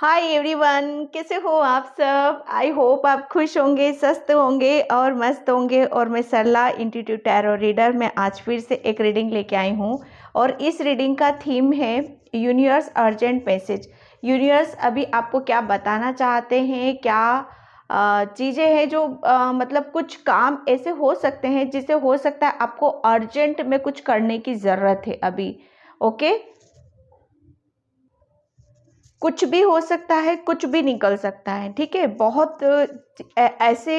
Hi everyone, कैसे हो आप सब। आई होप आप खुश होंगे, स्वस्थ होंगे और मस्त होंगे। और मैं सरला इंट्यूटिव टैरो रीडर में आज फिर से एक रीडिंग लेके आई हूँ। और इस रीडिंग का थीम है यूनिवर्स अर्जेंट मैसेज। यूनिवर्स अभी आपको क्या बताना चाहते हैं, क्या चीज़ें हैं जो मतलब कुछ काम ऐसे हो सकते हैं जिसे हो सकता है आपको अर्जेंट में कुछ करने की ज़रूरत है अभी। ओके, कुछ भी हो सकता है, कुछ भी निकल सकता है। ठीक है, बहुत ऐसे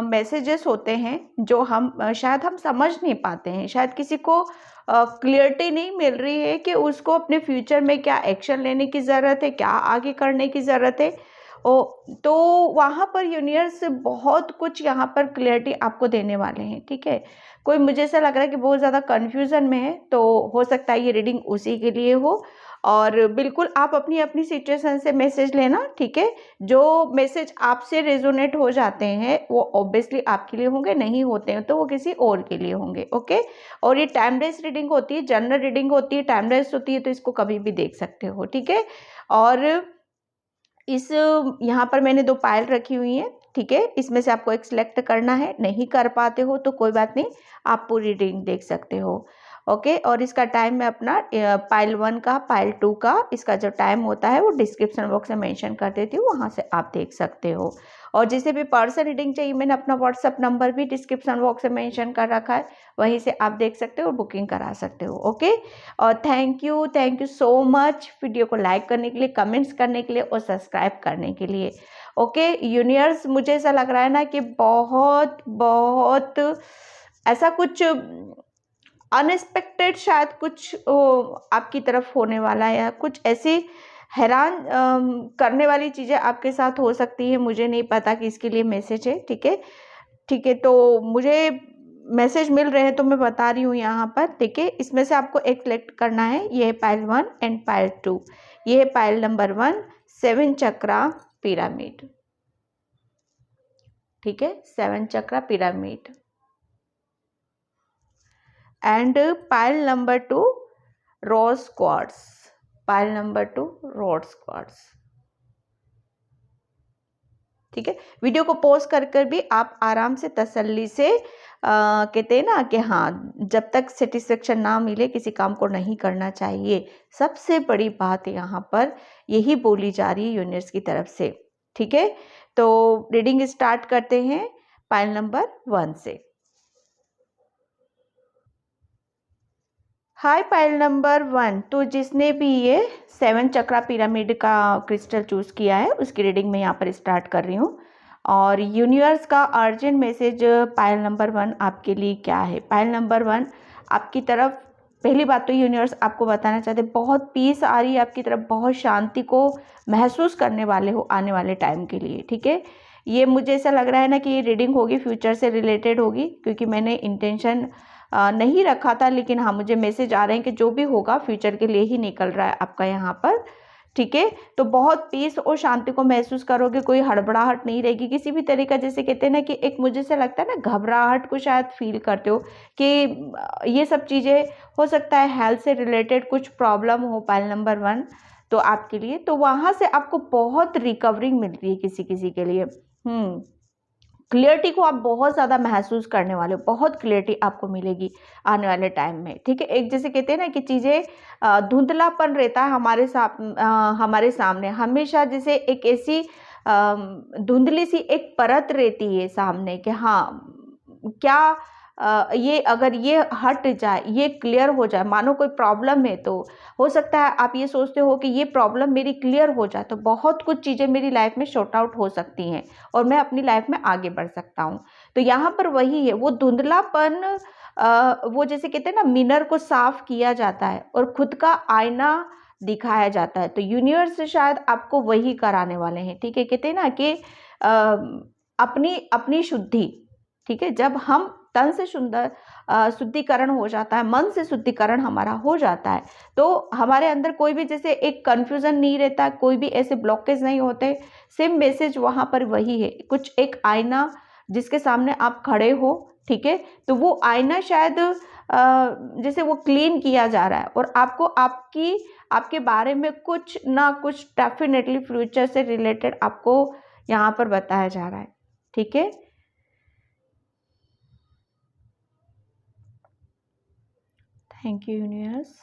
मैसेजेस होते हैं जो हम शायद हम समझ नहीं पाते हैं। शायद किसी को क्लियरिटी नहीं मिल रही है कि उसको अपने फ्यूचर में क्या एक्शन लेने की ज़रूरत है, क्या आगे करने की ज़रूरत है। ओ, तो वहाँ पर यूनिवर्स बहुत कुछ यहाँ पर क्लियरिटी आपको देने वाले हैं। ठीक है, कोई मुझे ऐसा लग रहा है कि बहुत ज़्यादा कन्फ्यूज़न में है, तो हो सकता है ये रीडिंग उसी के लिए हो। और बिल्कुल आप अपनी अपनी सिचुएशन से मैसेज लेना। ठीक है, जो मैसेज आपसे रेजोनेट हो जाते हैं वो ऑब्वियसली आपके लिए होंगे, नहीं होते हैं तो वो किसी और के लिए होंगे। ओके, और ये टाइमलेस रीडिंग होती है, जनरल रीडिंग होती है, टाइमलेस होती है, तो इसको कभी भी देख सकते हो। ठीक है, और इस यहाँ पर मैंने 2 पायल रखी हुई हैं। ठीक है, इसमें से आपको एक सिलेक्ट करना है। नहीं कर पाते हो तो कोई बात नहीं, आप पूरी रीडिंग देख सकते हो। ओके, और इसका टाइम मैं अपना पायल 1 का, पायल 2 का इसका जो टाइम होता है वो डिस्क्रिप्शन बॉक्स में मेंशन कर देती हूँ, वहाँ से आप देख सकते हो। और जिसे भी पर्सन रीडिंग चाहिए, मैंने अपना व्हाट्सअप नंबर भी डिस्क्रिप्शन बॉक्स में मेंशन कर रखा है, वहीं से आप देख सकते हो और बुकिंग करा सकते हो। ओके, और thank you so much video को लाइक करने के लिए, कमेंट्स करने के लिए और सब्सक्राइब करने के लिए। ओके, यूनिवर्स मुझे ऐसा लग रहा है ना कि बहुत बहुत ऐसा कुछ अनएक्सपेक्टेड शायद कुछ आपकी तरफ होने वाला है, या कुछ ऐसी हैरान करने वाली चीज़ें आपके साथ हो सकती है। मुझे नहीं पता कि इसके लिए मैसेज है। ठीक है, ठीक है, तो मुझे मैसेज मिल रहे हैं तो मैं बता रही हूँ यहाँ पर। ठीक है, इसमें से आपको एक सिलेक्ट करना है। ये है पायल 1 एंड पायल 2। ये है पायल नंबर 1, 7 चक्रा पिरामिड। ठीक है, 7 चक्रा पिरामिड। एंड पायल नंबर 2, रोज क्वार्ट्स। पायल नंबर 2, रोज क्वार्ट्स। ठीक है, वीडियो को पॉज कर कर भी आप आराम से तसल्ली से कहते हैं ना कि हाँ, जब तक सेटिस्फेक्शन ना मिले किसी काम को नहीं करना चाहिए। सबसे बड़ी बात यहाँ पर यही बोली जा रही है यूनिवर्स की तरफ से। ठीक है, तो रीडिंग स्टार्ट करते हैं पायल नंबर 1 से। हाय पायल नंबर 1, तो जिसने भी ये 7 चक्रा पिरामिड का क्रिस्टल चूज़ किया है उसकी रीडिंग मैं यहाँ पर स्टार्ट कर रही हूँ। और यूनिवर्स का अर्जेंट मैसेज पायल नंबर 1 आपके लिए क्या है। पायल नंबर 1 आपकी तरफ, पहली बात तो यूनिवर्स आपको बताना चाहते हैं बहुत पीस आ रही है आपकी तरफ, बहुत शांति को महसूस करने वाले हो आने वाले टाइम के लिए। ठीक है, ये मुझे ऐसा लग रहा है ना कि ये रीडिंग होगी फ्यूचर से रिलेटेड होगी, क्योंकि मैंने इंटेंशन नहीं रखा था, लेकिन हाँ मुझे मैसेज आ रहे हैं कि जो भी होगा फ्यूचर के लिए ही निकल रहा है आपका यहाँ पर। ठीक है, तो बहुत पीस और शांति को महसूस करोगे, कोई हड़बड़ाहट नहीं रहेगी किसी भी तरह का। जैसे कहते हैं ना कि एक मुझे से लगता है ना घबराहट को शायद फील करते हो कि ये सब चीज़ें हो सकता है हेल्थ से रिलेटेड कुछ प्रॉब्लम हो पायल नंबर 1 तो आपके लिए, तो वहाँ से आपको बहुत रिकवरिंग मिल रही है किसी किसी के लिए। क्लियरिटी को आप बहुत ज़्यादा महसूस करने वाले हो, बहुत क्लियरिटी आपको मिलेगी आने वाले टाइम में। ठीक है, एक जैसे कहते हैं ना कि चीज़ें धुंधलापन रहता है हमारे सामने हमेशा, जैसे एक ऐसी धुंधली सी एक परत रहती है सामने कि हाँ क्या ये अगर ये हट जाए, ये क्लियर हो जाए, मानो कोई प्रॉब्लम है तो हो सकता है आप ये सोचते हो कि ये प्रॉब्लम मेरी क्लियर हो जाए तो बहुत कुछ चीज़ें मेरी लाइफ में शॉर्ट आउट हो सकती हैं और मैं अपनी लाइफ में आगे बढ़ सकता हूँ। तो यहाँ पर वही है, वो धुंधलापन वो जैसे कहते हैं ना मिरर को साफ किया जाता है और खुद का आईना दिखाया जाता है, तो यूनिवर्स शायद आपको वही कराने वाले हैं। ठीक है, कहते हैं ना कि अपनी अपनी शुद्धि। ठीक है, जब हम तन से शुद्धिकरण हो जाता है, मन से शुद्धिकरण हमारा हो जाता है, तो हमारे अंदर कोई भी जैसे एक कन्फ्यूज़न नहीं रहता, कोई भी ऐसे ब्लॉकेज नहीं होते। सेम मैसेज वहाँ पर वही है, कुछ एक आईना जिसके सामने आप खड़े हो। ठीक है, तो वो आईना शायद जैसे वो क्लीन किया जा रहा है और आपको आपके बारे में कुछ ना कुछ डेफिनेटली फ्यूचर से रिलेटेड आपको यहाँ पर बताया जा रहा है। ठीक है, थैंक यू यूनिवर्स।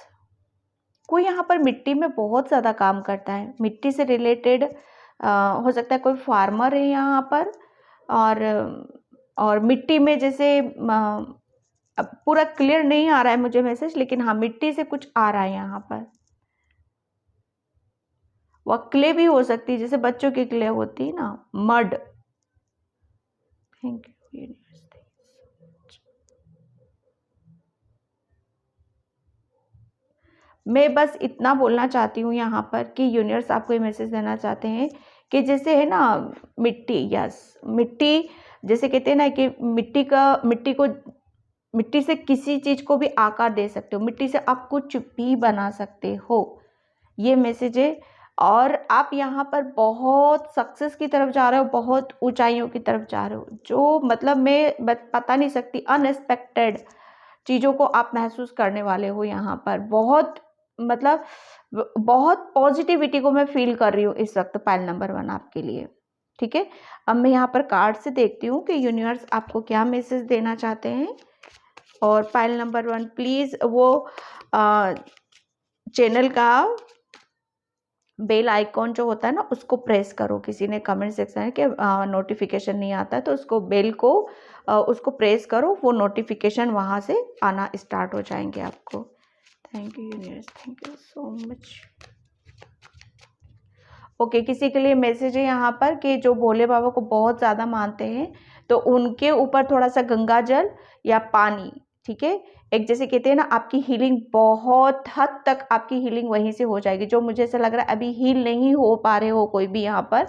कोई यहाँ पर मिट्टी में बहुत ज़्यादा काम करता है, मिट्टी से रिलेटेड हो सकता है कोई फार्मर है यहाँ पर, और मिट्टी में जैसे अब पूरा क्लियर नहीं आ रहा है मुझे मैसेज, लेकिन हाँ मिट्टी से कुछ आ रहा है यहाँ पर। वह क्ले भी हो सकती है, जैसे बच्चों की क्ले होती है ना, मड। Thank you universe. मैं बस इतना बोलना चाहती हूँ यहाँ पर कि यूनिवर्स आपको ये मैसेज देना चाहते हैं कि जैसे है ना मिट्टी, यस मिट्टी, जैसे कहते हैं ना कि मिट्टी से किसी चीज को भी आकार दे सकते हो, मिट्टी से आप कुछ भी बना सकते हो, ये मैसेज है। और आप यहाँ पर बहुत सक्सेस की तरफ जा रहे हो, बहुत ऊंचाइयों की तरफ जा रहे हो, जो मतलब मैं बता नहीं सकती, अनएक्सपेक्टेड चीज़ों को आप महसूस करने वाले हो यहाँ पर। बहुत मतलब बहुत पॉजिटिविटी को मैं फील कर रही हूँ इस वक्त पाइल नंबर 1 आपके लिए। ठीक है, अब मैं यहाँ पर कार्ड से देखती हूँ कि यूनिवर्स आपको क्या मैसेज देना चाहते हैं। और पाइल नंबर 1 प्लीज़ वो चैनल का बेल आइकॉन जो होता है ना उसको प्रेस करो। किसी ने कमेंट सेक्शन में कि नोटिफिकेशन नहीं आता है, तो उसको बेल को उसको प्रेस करो, वो नोटिफिकेशन वहाँ से आना स्टार्ट हो जाएंगे आपको। Thank you universe, thank you so much. Okay, किसी के लिए मैसेज है यहाँ पर कि जो भोले बाबा को बहुत ज़्यादा मानते हैं, तो उनके ऊपर थोड़ा सा गंगा जल या पानी, ठीक है, एक जैसे कहते हैं ना आपकी हीलिंग, बहुत हद तक आपकी हीलिंग वहीं से हो जाएगी। जो मुझे ऐसा लग रहा है अभी हील नहीं हो पा रहे हो कोई भी, यहाँ पर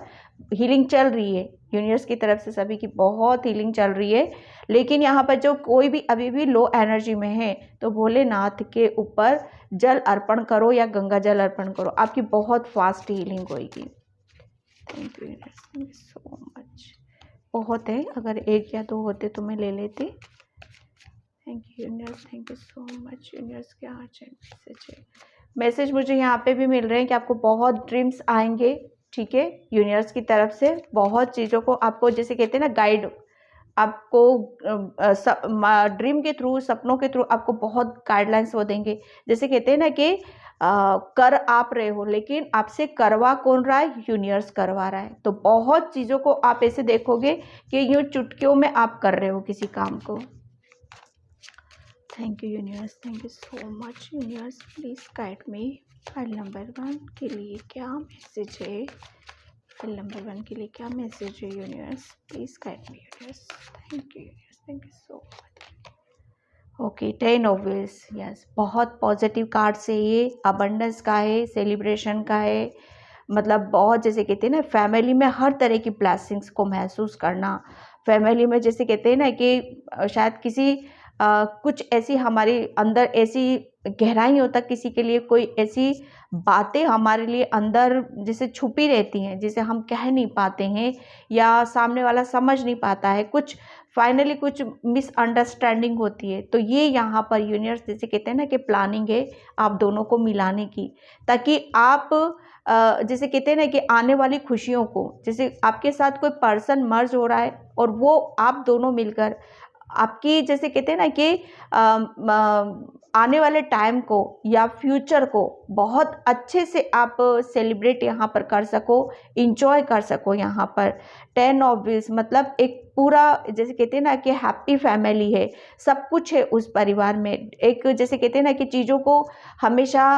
हीलिंग चल रही है यूनिवर्स की तरफ से, सभी की बहुत हीलिंग चल रही है। लेकिन यहाँ पर जो कोई भी अभी भी लो एनर्जी में है, तो भोलेनाथ के ऊपर जल अर्पण करो या गंगा जल अर्पण करो, आपकी बहुत फास्ट हीलिंग होगी। Thank you so much. बहुत है, अगर 1 या 2 होते तो मैं ले लेती। Thank you universe, thank you so much universe. क्या मैसेज है? मैसेज मुझे यहाँ पे भी मिल रहे हैं कि आपको बहुत ड्रीम्स आएंगे। ठीक है, यूनिवर्स की तरफ से बहुत चीज़ों को आपको, जैसे कहते हैं ना गाइड, आपको ड्रीम के थ्रू, सपनों के थ्रू आपको बहुत गाइडलाइंस वो देंगे। जैसे कहते हैं ना कि कर आप रहे हो, लेकिन आपसे करवा कौन रहा है? यूनिवर्स करवा रहा है। तो बहुत चीज़ों को आप ऐसे देखोगे कि यूँ चुटकियों में आप कर रहे हो किसी काम को। Thank you universe, thank you so much universe. Please guide me. File number 1 के लिए क्या मैसेज है? फाइल नंबर 1 के लिए क्या मैसेज है universe? Please guide me universe. Thank you universe, thank you so much. Okay, 10 of wheels, yes, बहुत positive card से ये अबंडेंस का है, सेलिब्रेशन का है, मतलब बहुत, जैसे कहते हैं ना फैमिली में हर तरह की ब्लेसिंग्स को महसूस करना। फैमिली में जैसे कहते हैं ना कि शायद किसी कुछ ऐसी हमारे अंदर ऐसी गहराइयों तक किसी के लिए कोई ऐसी बातें हमारे लिए अंदर जैसे छुपी रहती हैं, जिसे हम कह नहीं पाते हैं या सामने वाला समझ नहीं पाता है, कुछ फाइनली कुछ मिसअंडरस्टैंडिंग होती है। तो ये यहाँ पर यूनिवर्स जैसे कहते हैं ना कि प्लानिंग है आप दोनों को मिलाने की, ताकि आप जैसे कहते हैं ना कि आने वाली खुशियों को, जैसे आपके साथ कोई पर्सन मर्ज हो रहा है और वो आप दोनों मिलकर आपकी, जैसे कहते हैं ना कि आने वाले टाइम को या फ्यूचर को बहुत अच्छे से आप सेलिब्रेट यहाँ पर कर सको, इंजॉय कर सको। यहाँ पर 10 ऑफ व्हील्स मतलब एक पूरा, जैसे कहते हैं ना कि हैप्पी फैमिली है, सब कुछ है उस परिवार में। एक जैसे कहते हैं ना कि चीज़ों को हमेशा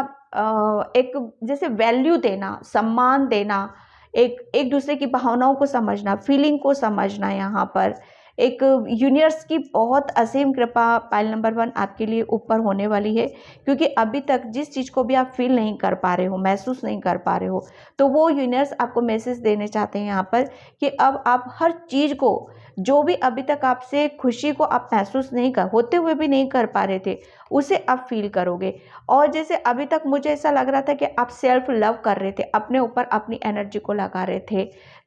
एक जैसे वैल्यू देना, सम्मान देना, एक दूसरे की भावनाओं को समझना, फीलिंग को समझना। यहाँ पर एक यूनिवर्स की बहुत असीम कृपा पाइल नंबर 1 आपके लिए ऊपर होने वाली है, क्योंकि अभी तक जिस चीज़ को भी आप फील नहीं कर पा रहे हो, महसूस नहीं कर पा रहे हो, तो वो यूनिवर्स आपको मैसेज देने चाहते हैं यहाँ पर कि अब आप हर चीज़ को, जो भी अभी तक आपसे खुशी को आप महसूस नहीं कर होते हुए भी नहीं कर पा रहे थे, उसे आप फील करोगे। और जैसे अभी तक मुझे ऐसा लग रहा था कि आप सेल्फ लव कर रहे थे, अपने ऊपर अपनी एनर्जी को लगा रहे थे,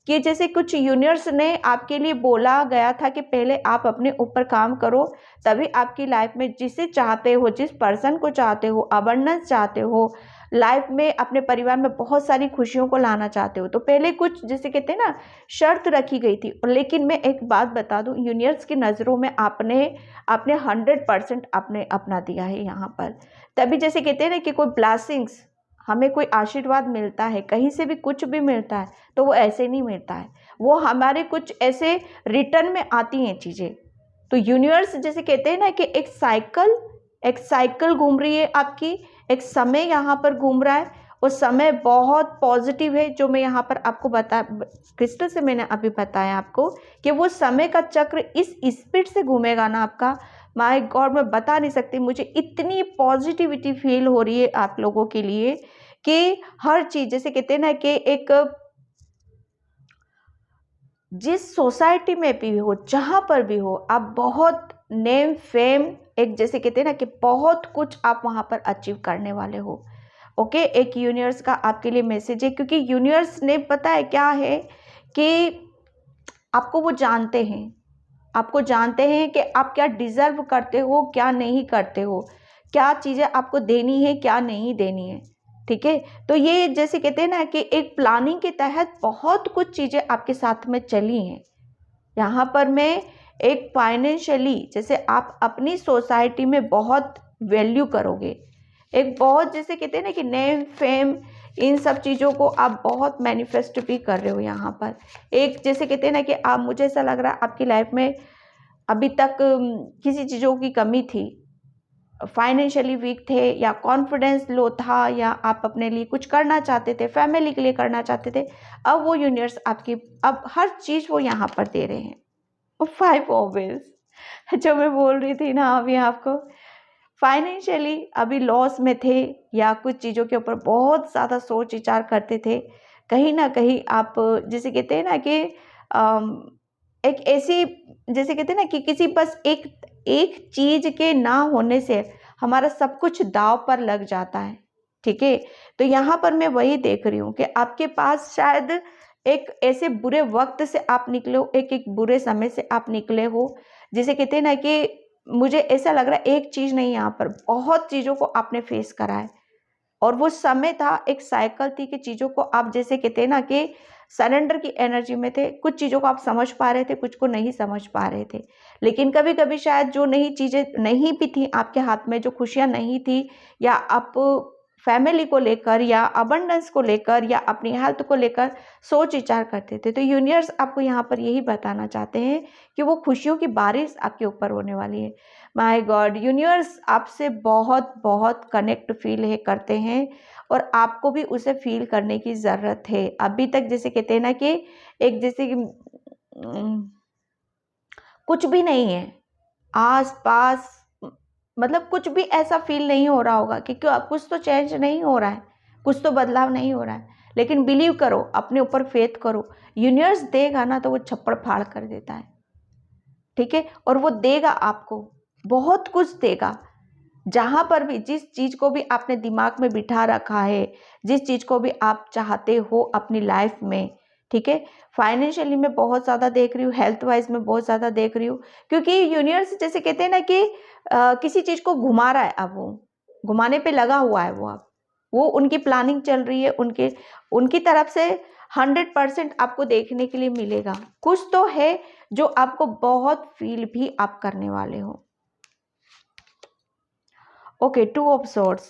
कि जैसे कुछ यूनिवर्स ने आपके लिए बोला गया था कि पहले आप अपने ऊपर काम करो, तभी आपकी लाइफ में जिसे चाहते हो, जिस पर्सन को चाहते हो, अबंडेंस चाहते हो, लाइफ में अपने परिवार में बहुत सारी खुशियों को लाना चाहते हो, तो पहले कुछ जैसे कहते हैं ना शर्त रखी गई थी। लेकिन मैं एक बात बता दूं, यूनिवर्स की नज़रों में आपने आपने 100% आपने अपना दिया है यहाँ पर। तभी जैसे कहते हैं ना कि कोई ब्लेसिंग्स, हमें कोई आशीर्वाद मिलता है, कहीं से भी कुछ भी मिलता है, तो वो ऐसे नहीं मिलता है, वो हमारे कुछ ऐसे रिटर्न में आती हैं चीज़ें। तो यूनिवर्स जैसे कहते हैं ना कि एक साइकिल घूम रही है आपकी, एक समय यहाँ पर घूम रहा है, वो समय बहुत पॉजिटिव है। जो मैं यहाँ पर आपको क्रिस्टल से मैंने अभी बताया आपको कि वो समय का चक्र इस स्पीड से घूमेगा ना आपका, माय गॉड मैं बता नहीं सकती, मुझे इतनी पॉजिटिविटी फील हो रही है आप लोगों के लिए कि हर चीज़ जैसे कहते हैं ना कि एक जिस सोसाइटी में भी हो, जहाँ पर भी हो, आप बहुत नेम फेम, एक जैसे कहते हैं ना कि बहुत कुछ आप वहाँ पर अचीव करने वाले हो। ओके, एक यूनिवर्स का आपके लिए मैसेज है, क्योंकि यूनिवर्स ने पता है क्या है कि आपको वो जानते हैं, आपको जानते हैं कि आप क्या डिज़र्व करते हो, क्या नहीं करते हो, क्या चीज़ें आपको देनी है, क्या नहीं देनी है। ठीक है, तो ये जैसे कहते हैं ना कि एक प्लानिंग के तहत बहुत कुछ चीज़ें आपके साथ में चली हैं। यहाँ पर मैं एक फाइनेंशियली जैसे आप अपनी सोसाइटी में बहुत वैल्यू करोगे, एक बहुत जैसे कहते हैं ना कि नेम फेम, इन सब चीज़ों को आप बहुत मैनिफेस्ट भी कर रहे हो यहाँ पर। एक जैसे कहते हैं ना कि आप, मुझे ऐसा लग रहा है आपकी लाइफ में अभी तक किसी चीज़ों की कमी थी, फाइनेंशियली वीक थे, या कॉन्फिडेंस लो था, या आप अपने लिए कुछ करना चाहते थे, फैमिली के लिए करना चाहते थे, अब वो यूनिवर्स आपकी अब हर चीज़ वो यहाँ पर दे रहे हैं। 5 ओवेल्स जो मैं बोल रही थी ना अभी आपको, फाइनेंशियली अभी लॉस में थे, या कुछ चीज़ों के ऊपर बहुत ज़्यादा सोच विचार करते थे, कहीं ना कहीं आप जैसे कहते हैं ना कि एक ऐसी जैसे कहते हैं ना कि किसी बस एक एक चीज़ के ना होने से हमारा सब कुछ दाव पर लग जाता है। ठीक है, तो यहाँ पर मैं वही देख रही हूँ कि आपके पास शायद एक ऐसे बुरे वक्त से आप निकले हो, एक एक बुरे समय से आप निकले हो, जिसे कहते हैं ना कि मुझे ऐसा लग रहा है एक चीज़ नहीं, यहाँ पर बहुत चीज़ों को आपने फेस करा है, और वो समय था, एक साइकिल थी कि चीज़ों को आप जैसे कहते हैं ना कि सरेंडर की एनर्जी में थे, कुछ चीज़ों को आप समझ पा रहे थे, कुछ को नहीं समझ पा रहे थे। लेकिन कभी कभी शायद जो नई चीज़ें नहीं भी थी आपके हाथ में, जो खुशियाँ नहीं थी, या आप फैमिली को लेकर, या अबंडेंस को लेकर, या अपनी हेल्थ को लेकर सोच विचार करते थे, तो यूनिवर्स आपको यहाँ पर यही बताना चाहते हैं कि वो खुशियों की बारिश आपके ऊपर होने वाली है। माय गॉड, यूनिवर्स आपसे बहुत बहुत कनेक्ट फील है करते हैं, और आपको भी उसे फील करने की ज़रूरत है। अभी तक जैसे कहते हैं ना कि एक जैसे कि कुछ भी नहीं है आस पास, मतलब कुछ भी ऐसा फील नहीं हो रहा होगा कि क्यों कुछ तो चेंज नहीं हो रहा है, कुछ तो बदलाव नहीं हो रहा है, लेकिन बिलीव करो, अपने ऊपर फेथ करो, यूनिवर्स देगा ना तो वो छप्पड़ फाड़ कर देता है। ठीक है, और वो देगा आपको, बहुत कुछ देगा। जहाँ पर भी जिस चीज़ को भी आपने दिमाग में बिठा रखा है, जिस चीज़ को भी आप चाहते हो अपनी लाइफ में, ठीक है, फाइनेंशियली मैं बहुत ज़्यादा देख रही हूँ, हेल्थ वाइज में बहुत ज़्यादा देख रही हूँ, क्योंकि यूनिवर्स जैसे कहते हैं ना कि किसी चीज़ को घुमा रहा है, अब वो घुमाने पे लगा हुआ है, वो उनकी प्लानिंग चल रही है, उनके उनकी तरफ से 100% आपको देखने के लिए मिलेगा। कुछ तो है जो आपको बहुत फील भी आप करने वाले हो। ओके, 2 ऑफ सॉर्ड्स,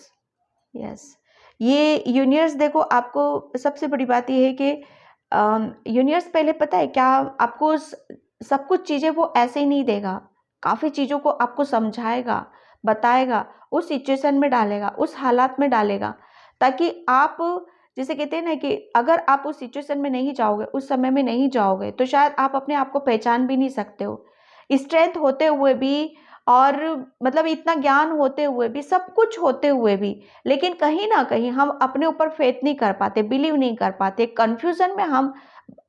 यस, ये यूनिवर्स देखो, आपको सबसे बड़ी बात ये है कि यूनिवर्स पहले पता है क्या, आपको सब कुछ चीज़ें वो ऐसे ही नहीं देगा, काफ़ी चीज़ों को आपको समझाएगा, बताएगा, उस सिचुएशन में डालेगा, उस हालात में डालेगा, ताकि आप जैसे कहते हैं ना कि अगर आप उस सिचुएशन में नहीं जाओगे, उस समय में नहीं जाओगे, तो शायद आप अपने आप को पहचान भी नहीं सकते हो, स्ट्रेंथ होते हुए भी, और मतलब इतना ज्ञान होते हुए भी, सब कुछ होते हुए भी, लेकिन कहीं ना कहीं हम अपने ऊपर फेथ नहीं कर पाते, बिलीव नहीं कर पाते, कंफ्यूजन में हम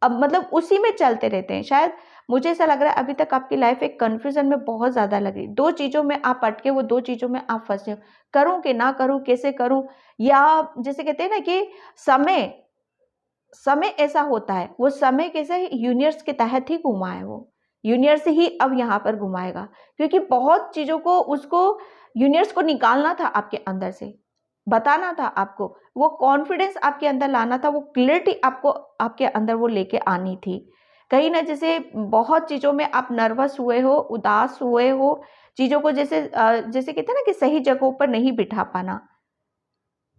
अब मतलब उसी में चलते रहते हैं। शायद मुझे ऐसा लग रहा है अभी तक आपकी लाइफ एक कन्फ्यूजन में बहुत ज़्यादा लग रही, 2 चीज़ों में आप अटके, वो 2 चीज़ों में आप फंसे हो, करूँ कि ना करूँ, कैसे करूँ? या जैसे कहते हैं ना कि समय समय ऐसा होता है, वो समय कैसे है, यूनिवर्स के तहत ही घुमा है वो, यूनिवर्स ही अब यहाँ पर घुमाएगा, क्योंकि बहुत चीज़ों को उसको यूनिवर्स को निकालना था आपके अंदर से, बताना था आपको, वो कॉन्फिडेंस आपके अंदर लाना था, वो क्लियरिटी आपको आपके अंदर वो लेके आनी थी। कहीं ना जैसे बहुत चीज़ों में आप नर्वस हुए हो, उदास हुए हो, चीज़ों को जैसे जैसे कहते हैं ना कि सही जगहों पर नहीं बिठा पाना।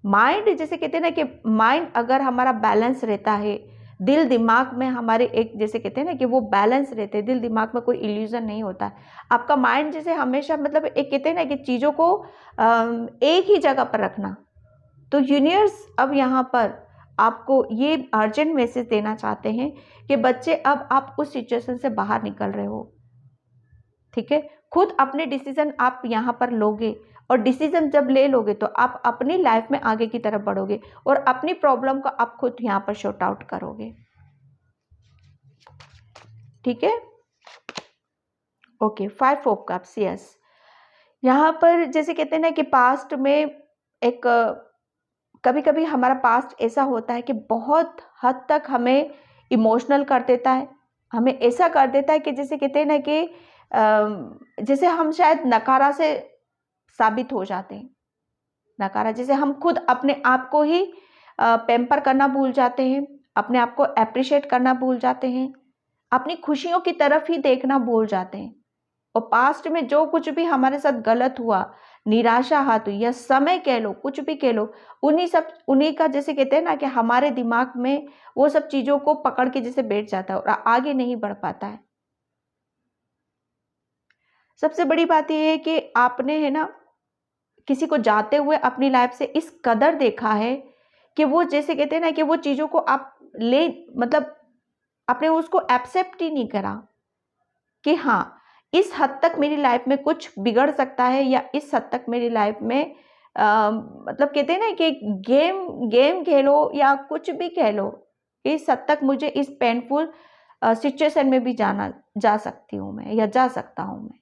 माइंड जैसे कहते हैं ना कि माइंड अगर हमारा बैलेंस रहता है, दिल दिमाग में हमारे एक जैसे कहते हैं ना कि वो बैलेंस रहते हैं, दिल दिमाग में कोई इल्यूजन नहीं होता है। आपका माइंड जैसे हमेशा मतलब एक कहते हैं ना कि चीज़ों को एक ही जगह पर रखना। तो यूनिवर्स अब यहाँ पर आपको ये अर्जेंट मैसेज देना चाहते हैं कि बच्चे अब आप उस सिचुएशन से बाहर निकल रहे हो, ठीक है। खुद अपने डिसीजन आप यहाँ पर लोगे, और डिसीजन जब ले लोगे तो आप अपनी लाइफ में आगे की तरफ बढ़ोगे और अपनी प्रॉब्लम को आप खुद यहाँ पर शॉर्ट आउट करोगे, ठीक है। Okay, 5 of cups, yes. यहाँ पर जैसे कहते हैं ना कि पास्ट में एक कभी कभी हमारा पास्ट ऐसा होता है कि बहुत हद तक हमें इमोशनल कर देता है, हमें ऐसा कर देता है कि जैसे कहते हैं ना कि जैसे हम शायद नकारा से साबित हो जाते हैं। नकारा जैसे हम खुद अपने आप को ही पैम्पर करना भूल जाते हैं, अपने आप को अप्रिशिएट करना भूल जाते हैं, अपनी खुशियों की तरफ ही देखना भूल जाते हैं। और पास्ट में जो कुछ भी हमारे साथ गलत हुआ, निराशा हाथ हुई या समय कह लो, कुछ भी कह लो, उन्हीं का जैसे कहते हैं ना कि हमारे दिमाग में वो सब चीज़ों को पकड़ के जैसे बैठ जाता है और आगे नहीं बढ़ पाता है। सबसे बड़ी बात यह है कि आपने है ना किसी को जाते हुए अपनी लाइफ से इस कदर देखा है कि वो जैसे कहते हैं ना कि वो चीज़ों को आप ले मतलब आपने उसको एक्सेप्ट ही नहीं करा कि हाँ, इस हद तक मेरी लाइफ में कुछ बिगड़ सकता है, या इस हद तक मेरी लाइफ में मतलब कहते हैं ना कि गेम गेम खेलो या कुछ भी कह लो, इस हद तक मुझे इस पेनफुल सिचुएशन में भी जा सकती हूँ मैं, या जा सकता हूँ मैं।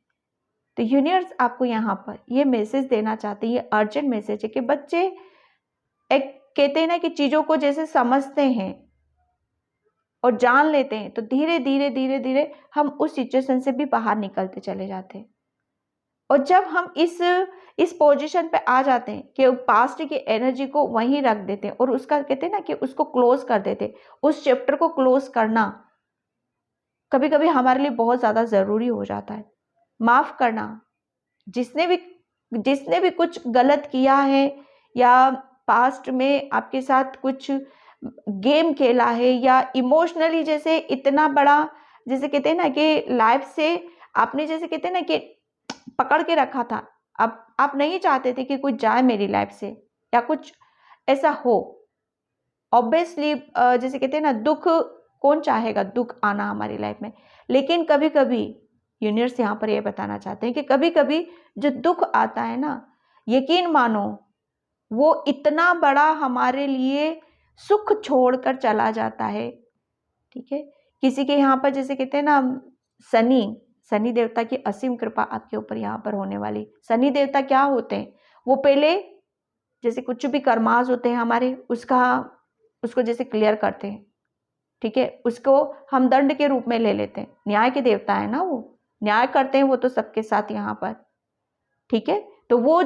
तो यूनिवर्स आपको यहाँ पर ये मैसेज देना चाहते हैं, ये अर्जेंट मैसेज है कि बच्चे एक कहते हैं ना कि चीज़ों को जैसे समझते हैं और जान लेते हैं, तो धीरे धीरे धीरे धीरे हम उस सिचुएशन से भी बाहर निकलते चले जाते हैं। और जब हम इस पोजीशन पे आ जाते हैं कि पास्ट की एनर्जी को वहीं रख देते हैं और उसका कहते हैं ना कि उसको क्लोज कर देते हैं, उस चैप्टर को क्लोज करना कभी कभी हमारे लिए बहुत ज़्यादा ज़रूरी हो जाता है। माफ़ करना, जिसने भी कुछ गलत किया है, या पास्ट में आपके साथ कुछ गेम खेला है, या इमोशनली जैसे इतना बड़ा जैसे कहते हैं ना कि लाइफ से आपने जैसे कहते हैं ना कि पकड़ के रखा था, अब आप नहीं चाहते थे कि कुछ जाए मेरी लाइफ से या कुछ ऐसा हो। ऑब्वियसली जैसे कहते हैं ना, दुख कौन चाहेगा, दुख आना हमारी लाइफ में। लेकिन कभी कभी यूनिवर्स यहाँ पर ये बताना चाहते हैं कि कभी कभी जो दुख आता है ना, यकीन मानो वो इतना बड़ा हमारे लिए सुख छोड़कर चला जाता है, ठीक है। किसी के यहाँ पर जैसे कहते हैं ना, शनि देवता की असीम कृपा आपके ऊपर यहाँ पर होने वाली। शनि देवता क्या होते हैं, वो पहले जैसे कुछ भी कर्मास होते हैं हमारे, उसको जैसे क्लियर करते हैं, ठीक है। उसको हम दंड के रूप में ले लेते हैं, न्याय के देवता है ना, वो न्याय करते हैं वो तो सबके साथ यहाँ पर, ठीक है। तो वो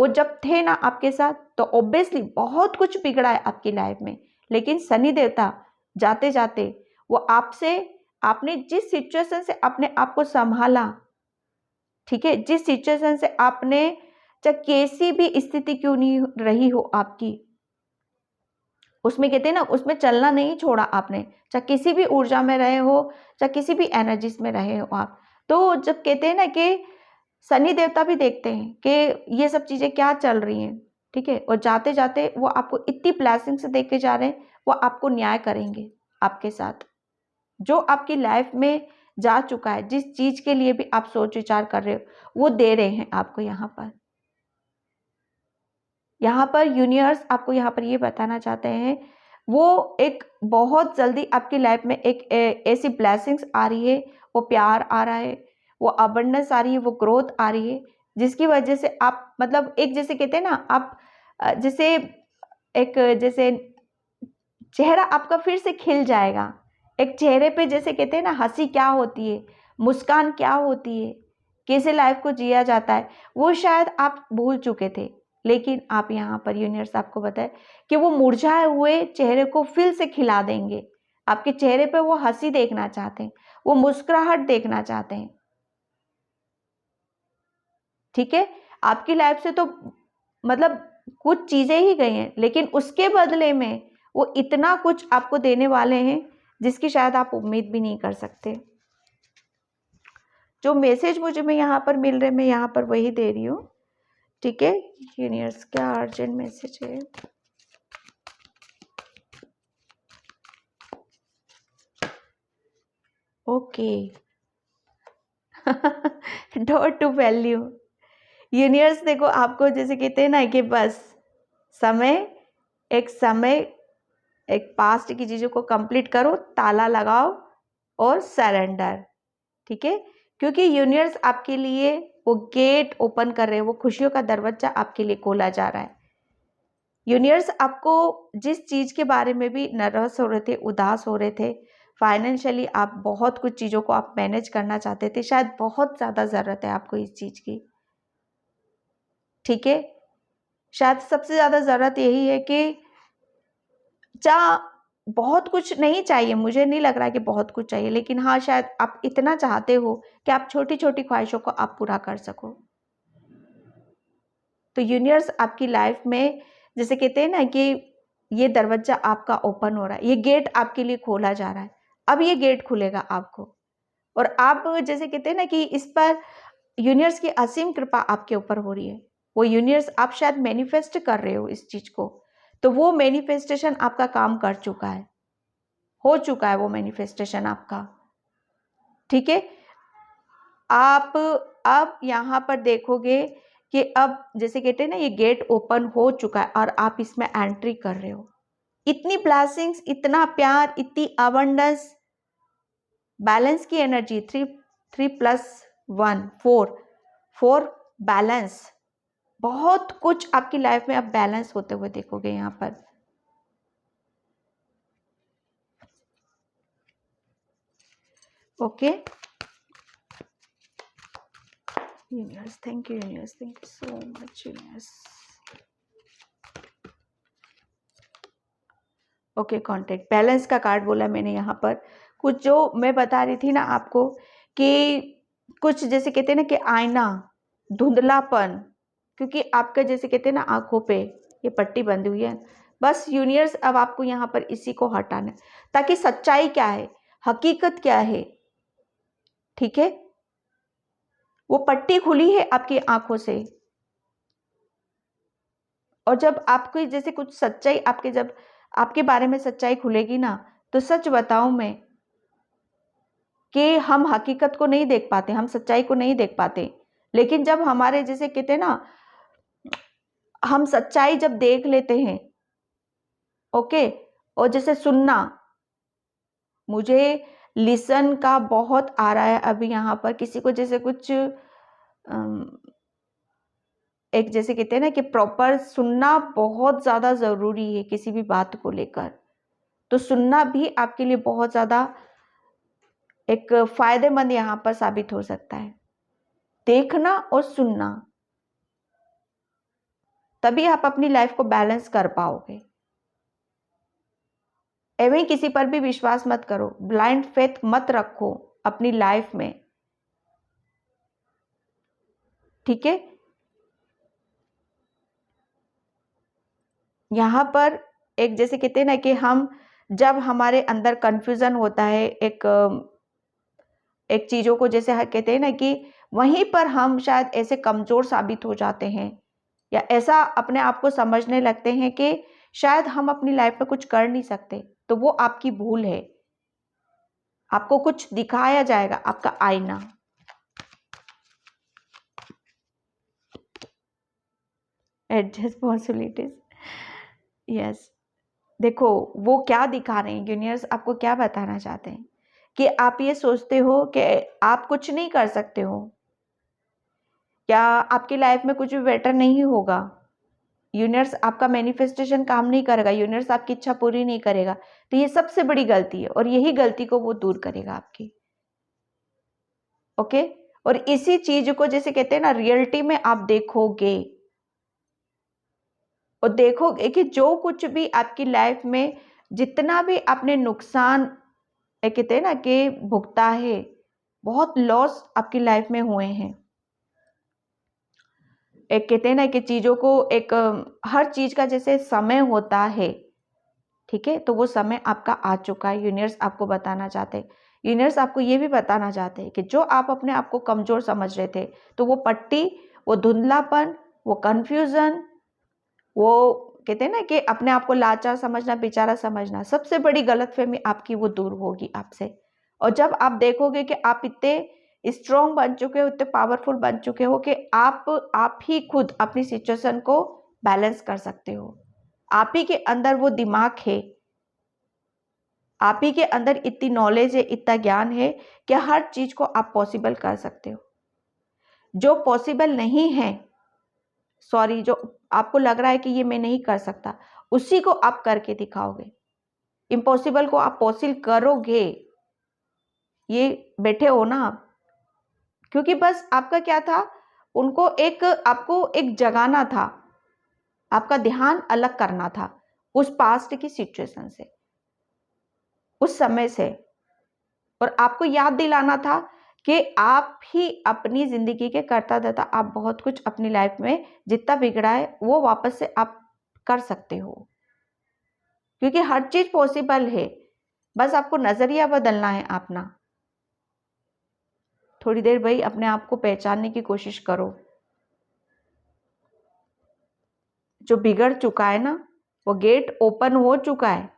जब थे ना आपके साथ, तो ऑब्वियसली बहुत कुछ बिगड़ा है आपकी लाइफ में, लेकिन शनि देवता जाते जाते वो आपने जिस सिचुएशन से अपने आप को संभाला, ठीक है, जिस सिचुएशन से आपने, चाहे कैसी भी स्थिति क्यों नहीं रही हो आपकी, उसमें कहते हैं ना, उसमें चलना नहीं छोड़ा आपने, चाहे किसी भी ऊर्जा में रहे हो, चाहे किसी भी एनर्जीज में रहे हो आप। तो जब कहते हैं ना कि शनि देवता भी देखते हैं कि ये सब चीज़ें क्या चल रही हैं, ठीक है, और जाते जाते वो आपको इतनी ब्लेसिंग से देके जा रहे हैं, वो आपको न्याय करेंगे आपके साथ, जो आपकी लाइफ में जा चुका है, जिस चीज़ के लिए भी आप सोच विचार कर रहे हो, वो दे रहे हैं आपको यहाँ पर यूनिवर्स आपको यहाँ पर ये बताना चाहते हैं, वो एक बहुत जल्दी आपकी लाइफ में एक ऐसी ब्लेसिंग्स आ रही है, वो प्यार आ रहा है, वो अबंडेंस आ रही है, वो ग्रोथ आ रही है, जिसकी वजह से आप मतलब एक जैसे कहते हैं ना आप जैसे एक जैसे चेहरा आपका फिर से खिल जाएगा। एक चेहरे पे जैसे कहते हैं ना हंसी क्या होती है, मुस्कान क्या होती है, कैसे लाइफ को जिया जाता है, वो शायद आप भूल चुके थे। लेकिन आप यहाँ पर यूनिवर्स आपको बताए कि वो मुरझाए हुए चेहरे को फिर से खिला देंगे। आपके चेहरे पे वो हंसी देखना चाहते हैं, वो मुस्कुराहट देखना चाहते हैं। ठीक है, आपकी लाइफ से तो मतलब कुछ चीजें ही गई हैं, लेकिन उसके बदले में वो इतना कुछ आपको देने वाले हैं जिसकी शायद आप उम्मीद भी नहीं कर सकते। जो मैसेज मुझे में यहाँ पर मिल रहे, मैं यहाँ पर वही दे रही हूँ। ठीक है, यूनिवर्स क्या अर्जेंट मैसेज है? Okay don't to value. Universe देखो आपको जैसे कहते हैं ना कि बस समय एक पास्ट की चीज़ों को कंप्लीट करो, ताला लगाओ और सरेंडर। ठीक है, क्योंकि यूनिवर्स आपके लिए वो गेट ओपन कर रहे हैं, वो खुशियों का दरवाजा आपके लिए खोला जा रहा है। यूनिवर्स आपको जिस चीज़ के बारे में भी नर्वस हो रहे थे, उदास हो रहे थे, फाइनेंशियली आप बहुत कुछ चीज़ों को आप मैनेज करना चाहते थे, शायद बहुत ज़्यादा ज़रूरत है आपको इस चीज़ की। ठीक है, शायद सबसे ज़्यादा ज़रूरत यही है कि बहुत कुछ नहीं चाहिए, मुझे नहीं लग रहा कि बहुत कुछ चाहिए, लेकिन हाँ शायद आप इतना चाहते हो कि आप छोटी छोटी ख्वाहिशों को आप पूरा कर सको। तो यूनिवर्स आपकी लाइफ में जैसे कहते हैं ना कि ये दरवाजा आपका ओपन हो रहा है, ये गेट आपके लिए खोला जा रहा है। अब ये गेट खुलेगा आपको, और आप जैसे कहते हैं ना कि इस पर यूनिवर्स की असीम कृपा आपके ऊपर हो रही है। वो यूनिवर्स आप शायद मैनिफेस्ट कर रहे हो इस चीज को, तो वो मैनिफेस्टेशन आपका काम कर चुका है, हो चुका है वो मैनिफेस्टेशन आपका। ठीक है, आप अब यहाँ पर देखोगे कि अब जैसे कहते हैं ना ये गेट ओपन हो चुका है और आप इसमें एंट्री कर रहे हो। इतनी ब्लेसिंग्स, इतना प्यार, इतनी अबंडेंस, बैलेंस की एनर्जी, 3+1 4 बैलेंस, बहुत कुछ आपकी लाइफ में अब बैलेंस होते हुए देखोगे यहाँ पर। Okay universe, thank you universe, thank you so much universe. Okay, contact balance का कार्ड बोला मैंने यहाँ पर। कुछ जो मैं बता रही थी ना आपको कि कुछ जैसे कहते हैं ना कि आईना, धुंधलापन, क्योंकि आपका जैसे कहते हैं ना आंखों पे ये पट्टी बंधी हुई है, बस यूनिवर्स अब आपको यहाँ पर इसी को हटाना है, ताकि सच्चाई क्या है, हकीकत क्या है। ठीक है, वो पट्टी खुली है आपकी आंखों से, और जब आपको जैसे कुछ सच्चाई जब आपके बारे में सच्चाई खुलेगी ना, तो सच बताऊं मैं कि हम हकीकत को नहीं देख पाते, हम सच्चाई को नहीं देख पाते, लेकिन जब हमारे जैसे कहते हैं ना हम सच्चाई जब देख लेते हैं, ओके, और जैसे सुनना, मुझे लिसन का बहुत आ रहा है अभी यहाँ पर, किसी को जैसे कुछ एक जैसे कहते हैं ना कि प्रॉपर सुनना बहुत ज़्यादा ज़रूरी है किसी भी बात को लेकर, तो सुनना भी आपके लिए बहुत ज़्यादा एक फायदेमंद यहाँ पर साबित हो सकता है। देखना और सुनना, तभी आप अपनी लाइफ को बैलेंस कर पाओगे। एवं किसी पर भी विश्वास मत करो, ब्लाइंड फेथ मत रखो अपनी लाइफ में। ठीक है, यहाँ पर एक जैसे कहते हैं ना कि हम जब हमारे अंदर कंफ्यूजन होता है, एक चीजों को जैसे कहते हैं ना कि वहीं पर हम शायद ऐसे कमजोर साबित हो जाते हैं, या ऐसा अपने आप को समझने लगते हैं कि शायद हम अपनी लाइफ में कुछ कर नहीं सकते, तो वो आपकी भूल है। आपको कुछ दिखाया जाएगा, आपका आईना। Adjust possibilities, yes. देखो वो क्या दिखा रहे हैं, यूनिवर्स आपको क्या बताना चाहते हैं कि आप ये सोचते हो कि आप कुछ नहीं कर सकते हो, क्या आपकी लाइफ में कुछ भी बेटर नहीं होगा, यूनिवर्स आपका मैनिफेस्टेशन काम नहीं करेगा, यूनिवर्स आपकी इच्छा पूरी नहीं करेगा। तो ये सबसे बड़ी गलती है और यही गलती को वो दूर करेगा आपकी। ओके, और इसी चीज को जैसे कहते हैं ना, रियलिटी में आप देखोगे और देखोगे कि जो कुछ भी आपकी लाइफ में जितना भी आपने नुकसान कहते हैं ना कि भुगता है, बहुत लॉस आपकी लाइफ में हुए हैं। एक कहते हैं ना कि चीजों को एक हर चीज का जैसे समय होता है, ठीक है, तो वो समय आपका आ चुका है। यूनिवर्स आपको बताना चाहते हैं, यूनिवर्स आपको ये भी बताना चाहते हैं कि जो आप अपने आप को कमजोर समझ रहे थे, तो वो पट्टी, वो धुंधलापन, वो कंफ्यूजन, वो कहते हैं ना कि अपने आप को लाचार समझना, बेचारा समझना, सबसे बड़ी गलतफहमी आपकी वो दूर होगी आपसे। और जब आप देखोगे कि आप इतने स्ट्रॉन्ग बन चुके हो, इतने पावरफुल बन चुके हो कि आप ही खुद अपनी सिचुएशन को बैलेंस कर सकते हो, आप ही के अंदर वो दिमाग है, आप ही के अंदर इतनी नॉलेज है, इतना ज्ञान है कि हर चीज को आप पॉसिबल कर सकते हो। जो पॉसिबल नहीं है, सॉरी, जो आपको लग रहा है कि ये मैं नहीं कर सकता, उसी को आप करके दिखाओगे। इम्पॉसिबल को आप पॉसिबल करोगे। ये बैठे हो ना आप, क्योंकि बस आपका क्या था, उनको एक आपको एक जगाना था, आपका ध्यान अलग करना था उस पास्ट की सिचुएशन से, उस समय से, और आपको याद दिलाना था कि आप ही अपनी जिंदगी के कर्ता धर्ता, आप बहुत कुछ अपनी लाइफ में जितना बिगड़ा है वो वापस से आप कर सकते हो, क्योंकि हर चीज पॉसिबल है। बस आपको नजरिया बदलना है अपना। थोड़ी देर भाई अपने आप को पहचानने की कोशिश करो। जो बिगड़ चुका है ना, वो गेट ओपन हो चुका है,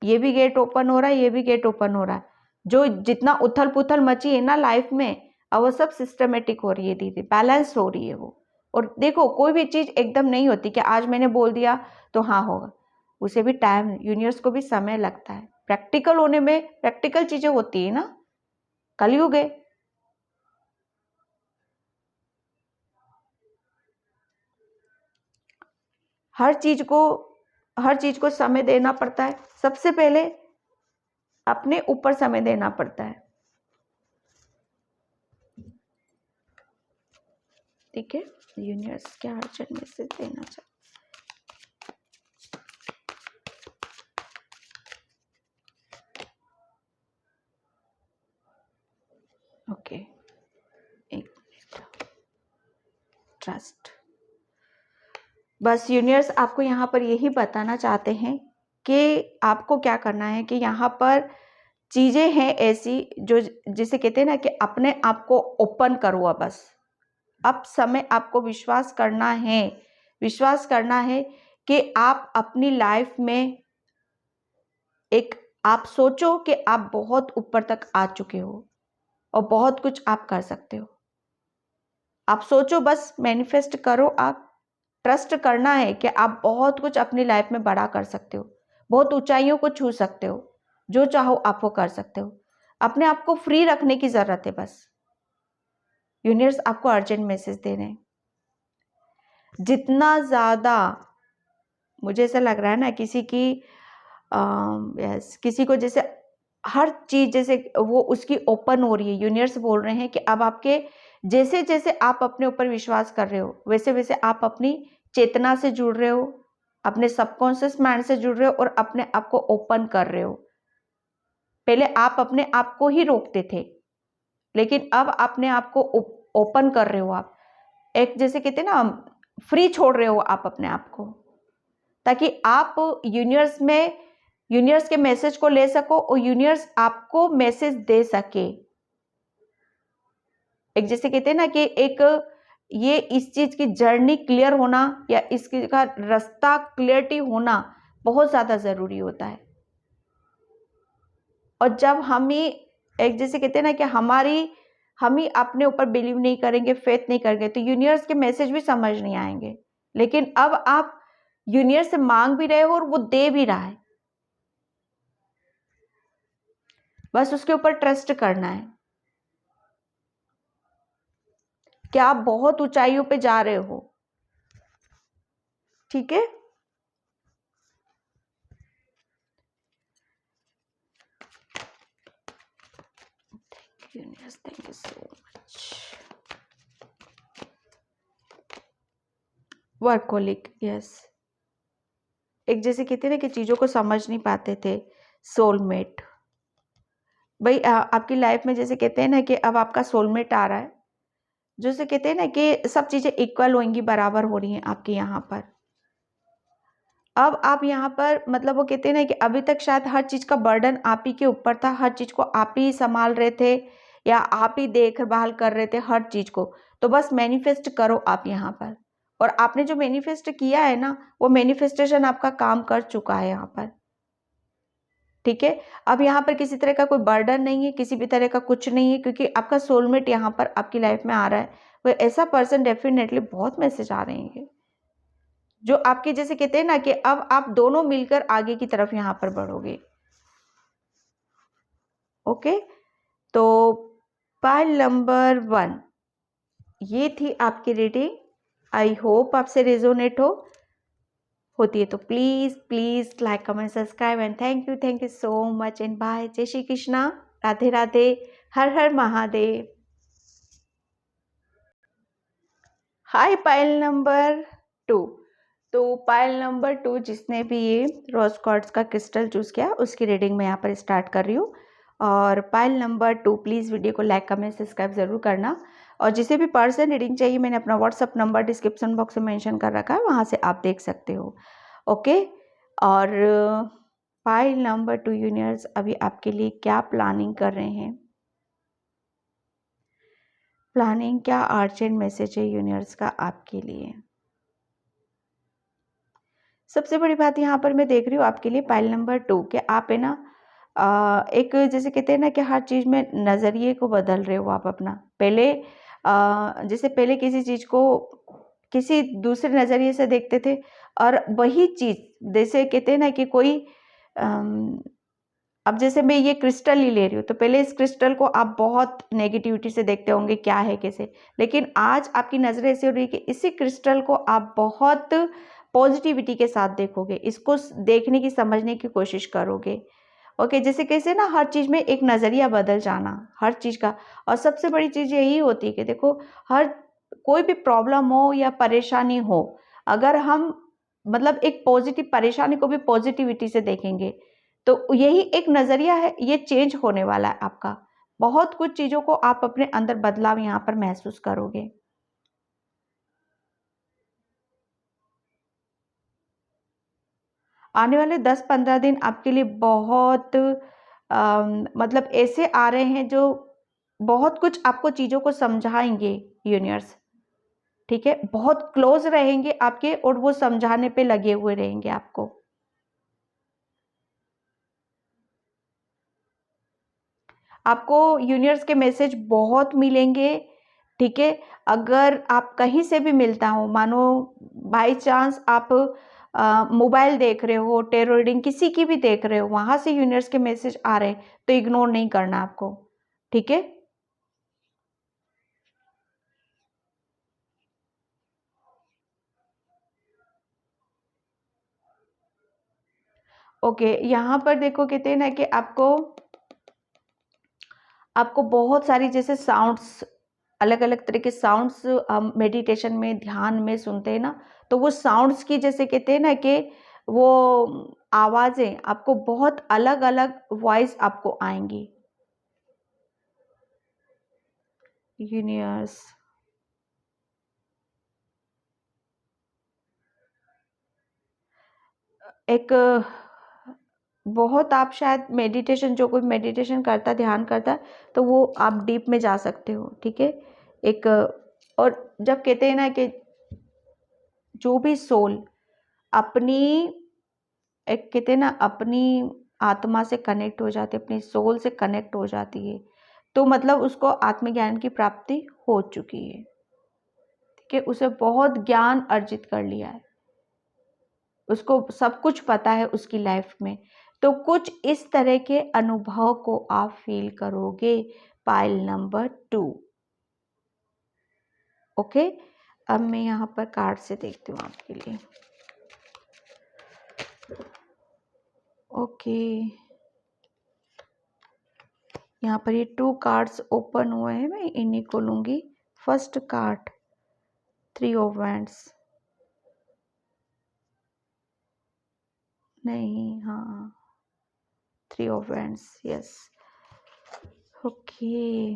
ये भी गेट ओपन हो रहा है, ये भी गेट ओपन हो रहा है। जो जितना उथल पुथल मची है ना लाइफ में, अब वो सब सिस्टमेटिक हो रही है, दीदी बैलेंस हो रही है वो। और देखो कोई भी चीज एकदम नहीं होती कि आज मैंने बोल दिया तो हाँ होगा, उसे भी टाइम, यूनिवर्स को भी समय लगता है। प्रैक्टिकल होने में प्रैक्टिकल चीजें होती है ना, कलयुग है। हर चीज को समय देना पड़ता है। सबसे पहले अपने ऊपर समय देना पड़ता है, ठीक है। यूनिवर्स क्या अर्जेंट मैसेज देना चाहते, ओके, एक मिनट, ट्रस्ट। बस यूनिवर्स आपको यहाँ पर यही बताना चाहते हैं कि आपको क्या करना है, कि यहाँ पर चीजें हैं ऐसी जो जिसे कहते हैं ना कि अपने आप को ओपन करो। बस अब समय आपको विश्वास करना है कि आप अपनी लाइफ में एक, आप सोचो कि आप बहुत ऊपर तक आ चुके हो और बहुत कुछ आप कर सकते हो। आप सोचो, बस मैनिफेस्ट करो, आप ट्रस्ट करना है कि आप बहुत कुछ अपनी लाइफ में बड़ा कर सकते हो, बहुत ऊंचाइयों को छू सकते हो, जो चाहो आप वो कर सकते हो। अपने आप को फ्री रखने की जरूरत है बस। यूनिवर्स आपको अर्जेंट मैसेज दे रहे हैं। जितना ज्यादा मुझे ऐसा लग रहा है ना, किसी को जैसे हर चीज जैसे वो उसकी ओपन हो रही है। यूनिवर्स बोल रहे हैं कि अब आपके जैसे जैसे आप अपने ऊपर विश्वास कर रहे हो, वैसे वैसे आप अपनी चेतना से जुड़ रहे हो, अपने सबकॉन्शियस माइंड से जुड़ रहे हो और अपने आप को ओपन कर रहे हो। पहले आप अपने आप को ही रोकते थे, लेकिन अब अपने आप को ओपन कर रहे हो। आप एक जैसे कहते हैं ना, फ्री छोड़ रहे हो आप अपने आप को, ताकि आप यूनिवर्स के मैसेज को ले सको और यूनिवर्स आपको मैसेज दे सके। एक जैसे कहते हैं ना कि एक ये इस चीज की जर्नी क्लियर होना या इसका रास्ता क्लियरिटी होना बहुत ज्यादा जरूरी होता है। और जब हम ही एक जैसे कहते हैं ना कि हम ही अपने ऊपर बिलीव नहीं करेंगे, फेथ नहीं करेंगे, तो यूनिवर्स के मैसेज भी समझ नहीं आएंगे। लेकिन अब आप यूनिवर्स से मांग भी रहे हो और वो दे भी रहा है, बस उसके ऊपर ट्रस्ट करना है कि आप बहुत ऊंचाइयों पे जा रहे हो। ठीक है, thank you so much. Workaholic, yes. एक जैसे कहते हैं ना कि चीजों को समझ नहीं पाते थे, सोलमेट। भाई आपकी लाइफ में जैसे कहते हैं ना कि अब आपका सोलमेट आ रहा है, जैसे कहते हैं ना कि सब चीजें इक्वल होंगी, बराबर हो रही हैं आपके यहाँ पर। अब आप यहाँ पर मतलब वो कहते हैं ना कि अभी तक शायद हर चीज का बर्डन आप ही के ऊपर था, हर चीज को आप ही संभाल रहे थे या आप ही देखभाल कर रहे थे हर चीज को। तो बस मैनिफेस्ट करो आप यहाँ पर, और आपने जो मैनिफेस्ट किया है ना, वो मैनिफेस्टेशन आपका काम कर चुका है यहाँ पर। ठीक है, अब यहाँ पर किसी तरह का कोई बर्डन नहीं है, किसी भी तरह का कुछ नहीं है, क्योंकि आपका सोलमेट यहाँ पर आपकी लाइफ में आ रहा है। वो ऐसा पर्सन, डेफिनेटली बहुत मैसेज आ रहे हैं जो आपके जैसे कहते हैं ना कि अब आप दोनों मिलकर आगे की तरफ यहाँ पर बढ़ोगे। ओके, तो पाइल नंबर 1 ये थी आपकी रीडिंग। आई होप आपसे रेजोनेट होती है तो please please like comment subscribe and thank you so much and bye. जय श्री कृष्णा, राधे राधे, हर हर महादेव। Hi pile number 2। तो पाइल नंबर 2 जिसने भी ये रोज क्वार्ट्ज का क्रिस्टल चूज किया, उसकी रीडिंग मैं यहाँ पर स्टार्ट कर रही हूँ। और पाइल नंबर 2 प्लीज़ वीडियो को लाइक कमेंट सब्सक्राइब ज़रूर करना। और जिसे भी पर्सन रीडिंग चाहिए, मैंने अपना व्हाट्सअप नंबर डिस्क्रिप्शन बॉक्स में मेंशन कर रखा है, वहाँ से आप देख सकते हो। ओके, और पाइल नंबर 2 यूनिवर्स अभी आपके लिए क्या प्लानिंग कर रहे हैं, प्लानिंग क्या अर्जेंट मैसेज है यूनिवर्स का आपके लिए। सबसे बड़ी बात यहाँ पर मैं देख रही हूँ आपके लिए पाइल नंबर 2 कि आप है ना एक जैसे कहते हैं ना कि हर चीज़ में नज़रिए को बदल रहे हो आप अपना। पहले जैसे पहले किसी चीज़ को किसी दूसरे नज़रिए से देखते थे, और वही चीज़ जैसे कहते हैं ना कि कोई अब जैसे मैं ये क्रिस्टल ही ले रही हूँ, तो पहले इस क्रिस्टल को आप बहुत नेगेटिविटी से देखते होंगे, क्या है कैसे, लेकिन आज आपकी नज़रें ऐसी हो रही है कि इसी क्रिस्टल को आप बहुत पॉजिटिविटी के साथ देखोगे, इसको देखने की समझने की कोशिश करोगे। ओके, जैसे कैसे ना हर चीज़ में एक नज़रिया बदल जाना हर चीज़ का। और सबसे बड़ी चीज़ यही होती है कि देखो, हर कोई भी प्रॉब्लम हो या परेशानी हो, अगर हम मतलब एक पॉजिटिव परेशानी को भी पॉजिटिविटी से देखेंगे, तो यही एक नज़रिया है, ये चेंज होने वाला है आपका। बहुत कुछ चीज़ों को आप अपने अंदर बदलाव यहाँ पर महसूस करोगे। आने वाले 10-15 दिन आपके लिए बहुत मतलब ऐसे आ रहे हैं जो बहुत कुछ आपको चीज़ों को समझाएंगे यूनिवर्स। ठीक है, बहुत क्लोज रहेंगे आपके और वो समझाने पे लगे हुए रहेंगे आपको। आपको यूनिवर्स के मैसेज बहुत मिलेंगे। ठीक है, अगर आप कहीं से भी मिलता हो, मानो बाई चांस आप मोबाइल देख रहे हो, टेरो रीडिंग किसी की भी देख रहे हो, वहां से यूनिवर्स के मैसेज आ रहे हैं, तो इग्नोर नहीं करना आपको। ठीक है, ओके। यहाँ पर देखो कहते हैं ना कि आपको आपको बहुत सारी जैसे साउंड्स, अलग अलग तरह के साउंड्स हम मेडिटेशन में ध्यान में सुनते हैं ना, तो वो साउंड्स की जैसे कहते हैं ना कि वो आवाज़ें आपको बहुत अलग अलग वॉइस आपको आएंगी। यूनिवर्स, एक बहुत आप शायद मेडिटेशन, जो कोई मेडिटेशन करता ध्यान करता है, तो वो आप डीप में जा सकते हो। ठीक है, एक और जब कहते हैं ना कि जो भी सोल अपनी एक कहते हैं ना अपनी आत्मा से कनेक्ट हो जाती है, अपनी सोल से कनेक्ट हो जाती है, तो मतलब उसको आत्मज्ञान की प्राप्ति हो चुकी है। ठीक है, उसे बहुत ज्ञान अर्जित कर लिया है, उसको सब कुछ पता है उसकी लाइफ में। तो कुछ इस तरह के अनुभव को आप फील करोगे पाइल नंबर 2। ओके, अब मैं यहाँ पर कार्ड से देखती हूँ आपके लिए। ओके, यहाँ पर ये 2 कार्ड्स ओपन हुए हैं, मैं इन्हीं को लूँगी। फर्स्ट कार्ड 3 ऑफ वैंड्स, नहीं, हाँ 3 ऑफ वैंड्स, यस। ओके,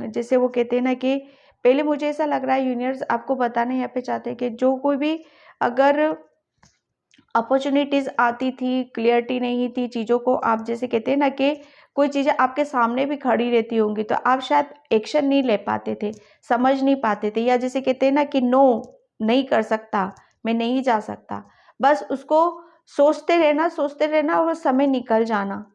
जैसे वो कहते हैं ना कि पहले मुझे ऐसा लग रहा है यूनिवर्स आपको बताना यहाँ पे चाहते हैं कि जो कोई भी अगर अपॉर्चुनिटीज आती थी, क्लियरिटी नहीं थी चीज़ों को, आप जैसे कहते हैं ना कि कोई चीज़ें आपके सामने भी खड़ी रहती होंगी तो आप शायद एक्शन नहीं ले पाते थे, समझ नहीं पाते थे, या जैसे कहते हैं ना कि नो, नहीं कर सकता, मैं नहीं जा सकता, बस उसको सोचते रहना और वो समय निकल जाना।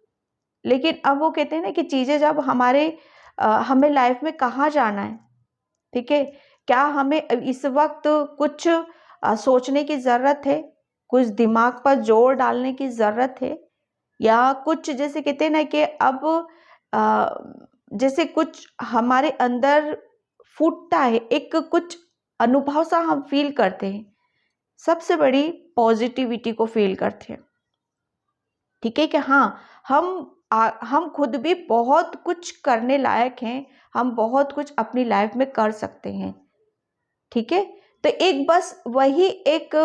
लेकिन अब वो कहते हैं ना कि चीज़ें जब हमें लाइफ में कहाँ जाना है, ठीक है, क्या हमें इस वक्त कुछ सोचने की ज़रूरत है, कुछ दिमाग पर जोर डालने की ज़रूरत है, या कुछ जैसे कहते हैं ना कि अब जैसे कुछ हमारे अंदर फूटता है, एक कुछ अनुभव सा हम फील करते हैं, सबसे बड़ी पॉजिटिविटी को फील करते हैं, ठीक है, कि हाँ हम खुद भी बहुत कुछ करने लायक हैं, हम बहुत कुछ अपनी लाइफ में कर सकते हैं, ठीक है। तो एक बस वही एक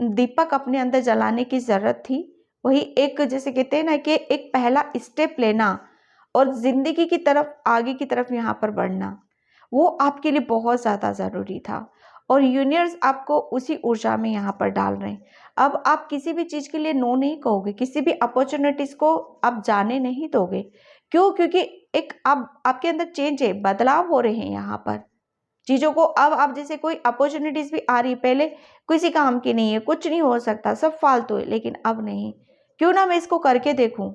दीपक अपने अंदर जलाने की ज़रूरत थी, वही एक जैसे कहते हैं ना कि एक पहला स्टेप लेना और ज़िंदगी की तरफ, आगे की तरफ यहाँ पर बढ़ना, वो आपके लिए बहुत ज़्यादा ज़रूरी था और यूनिवर्स आपको उसी ऊर्जा में यहाँ पर डाल रहे हैं। अब आप किसी भी चीज़ के लिए नो नहीं कहोगे, किसी भी अपॉर्चुनिटीज़ को आप जाने नहीं दोगे। क्यों? क्योंकि एक आपके अंदर चेंज है, बदलाव हो रहे हैं यहाँ पर चीज़ों को। अब आप जैसे कोई अपॉर्चुनिटीज़ भी आ रही है, पहले किसी काम की नहीं है, कुछ नहीं हो सकता, सब फालतू है, लेकिन अब नहीं, क्यों ना मैं इसको करके देखूं,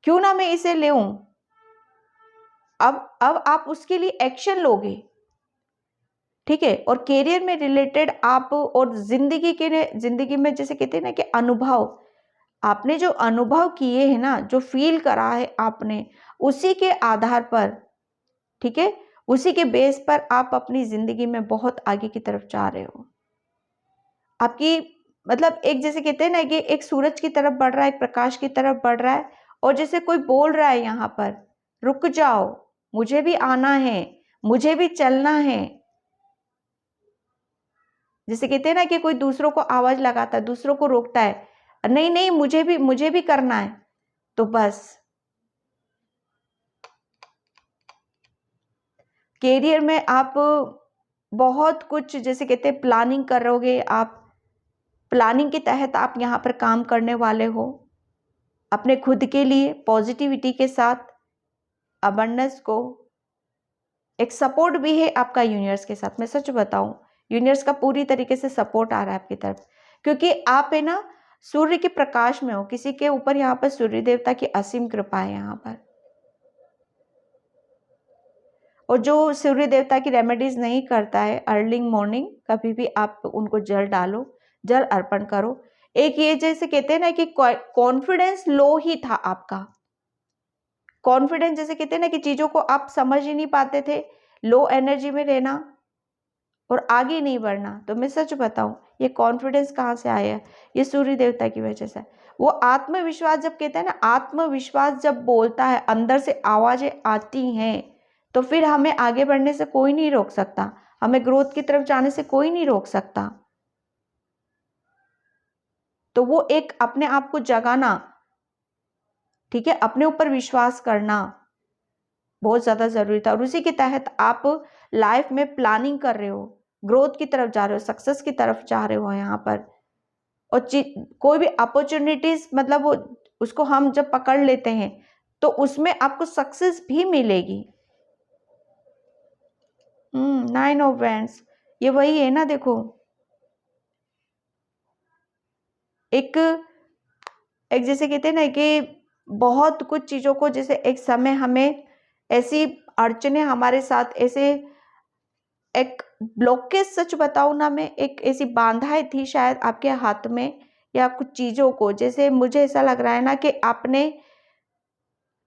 क्यों ना मैं इसे ले लूं। अब आप उसके लिए एक्शन लोगे, ठीक है। और करियर में रिलेटेड आप और जिंदगी में जैसे कहते हैं ना कि अनुभव, आपने जो अनुभव किए हैं ना, जो फील करा है आपने, उसी के आधार पर, ठीक है, उसी के बेस पर आप अपनी जिंदगी में बहुत आगे की तरफ जा रहे हो। आपकी मतलब एक जैसे कहते हैं ना कि एक सूरज की तरफ बढ़ रहा है, एक प्रकाश की तरफ बढ़ रहा है, और जैसे कोई बोल रहा है यहाँ पर, रुक जाओ, मुझे भी आना है, मुझे भी चलना है। जैसे कहते हैं ना कि कोई दूसरों को आवाज लगाता है, दूसरों को रोकता है, नहीं नहीं मुझे भी करना है। तो बस कैरियर में आप बहुत कुछ जैसे कहते हैं प्लानिंग करोगे, आप प्लानिंग के तहत आप यहाँ पर काम करने वाले हो अपने खुद के लिए, पॉजिटिविटी के साथ, अबंडेंस को। एक सपोर्ट भी है आपका यूनिवर्स के साथ। मैं सच बताऊं, यूनिवर्स का पूरी तरीके से सपोर्ट आ रहा है आपकी तरफ, क्योंकि आप है ना सूर्य के प्रकाश में हो, किसी के ऊपर यहाँ पर सूर्य देवता की असीम कृपा है यहाँ पर। और जो सूर्य देवता की रेमेडीज नहीं करता है, अर्ली मॉर्निंग कभी भी आप उनको जल डालो, जल अर्पण करो। एक ये जैसे कहते हैं ना कि कॉन्फिडेंस लो ही था आपका, कॉन्फिडेंस जैसे कहते हैं ना कि चीजों को आप समझ ही नहीं पाते थे, लो एनर्जी में रहना और आगे नहीं बढ़ना। तो मैं सच बताऊं, ये कॉन्फिडेंस कहाँ से आया है? ये सूर्य देवता की वजह से। वो आत्मविश्वास, जब कहते हैं ना आत्मविश्वास जब बोलता है, अंदर से आवाजें आती हैं, तो फिर हमें आगे बढ़ने से कोई नहीं रोक सकता, हमें ग्रोथ की तरफ जाने से कोई नहीं रोक सकता। तो वो एक अपने आप को जगाना, ठीक है, अपने ऊपर विश्वास करना बहुत ज्यादा जरूरी था। और उसी के तहत आप लाइफ में प्लानिंग कर रहे हो, ग्रोथ की तरफ जा रहे हो, सक्सेस की तरफ जा रहे हो यहाँ पर। और कोई भी अपॉर्चुनिटीज मतलब वो उसको हम जब पकड़ लेते हैं तो उसमें आपको सक्सेस भी मिलेगी। 9 ऑफ वैंड्स, ये वही है ना, देखो एक एक जैसे कहते हैं ना कि बहुत कुछ चीजों को, जैसे एक समय हमें ऐसी अड़चने हमारे साथ, ऐसे एक ब्लॉकेज, सच बताऊं ना, मैं एक ऐसी बाधाएं थी शायद आपके हाथ में या कुछ चीज़ों को, जैसे मुझे ऐसा लग रहा है ना कि आपने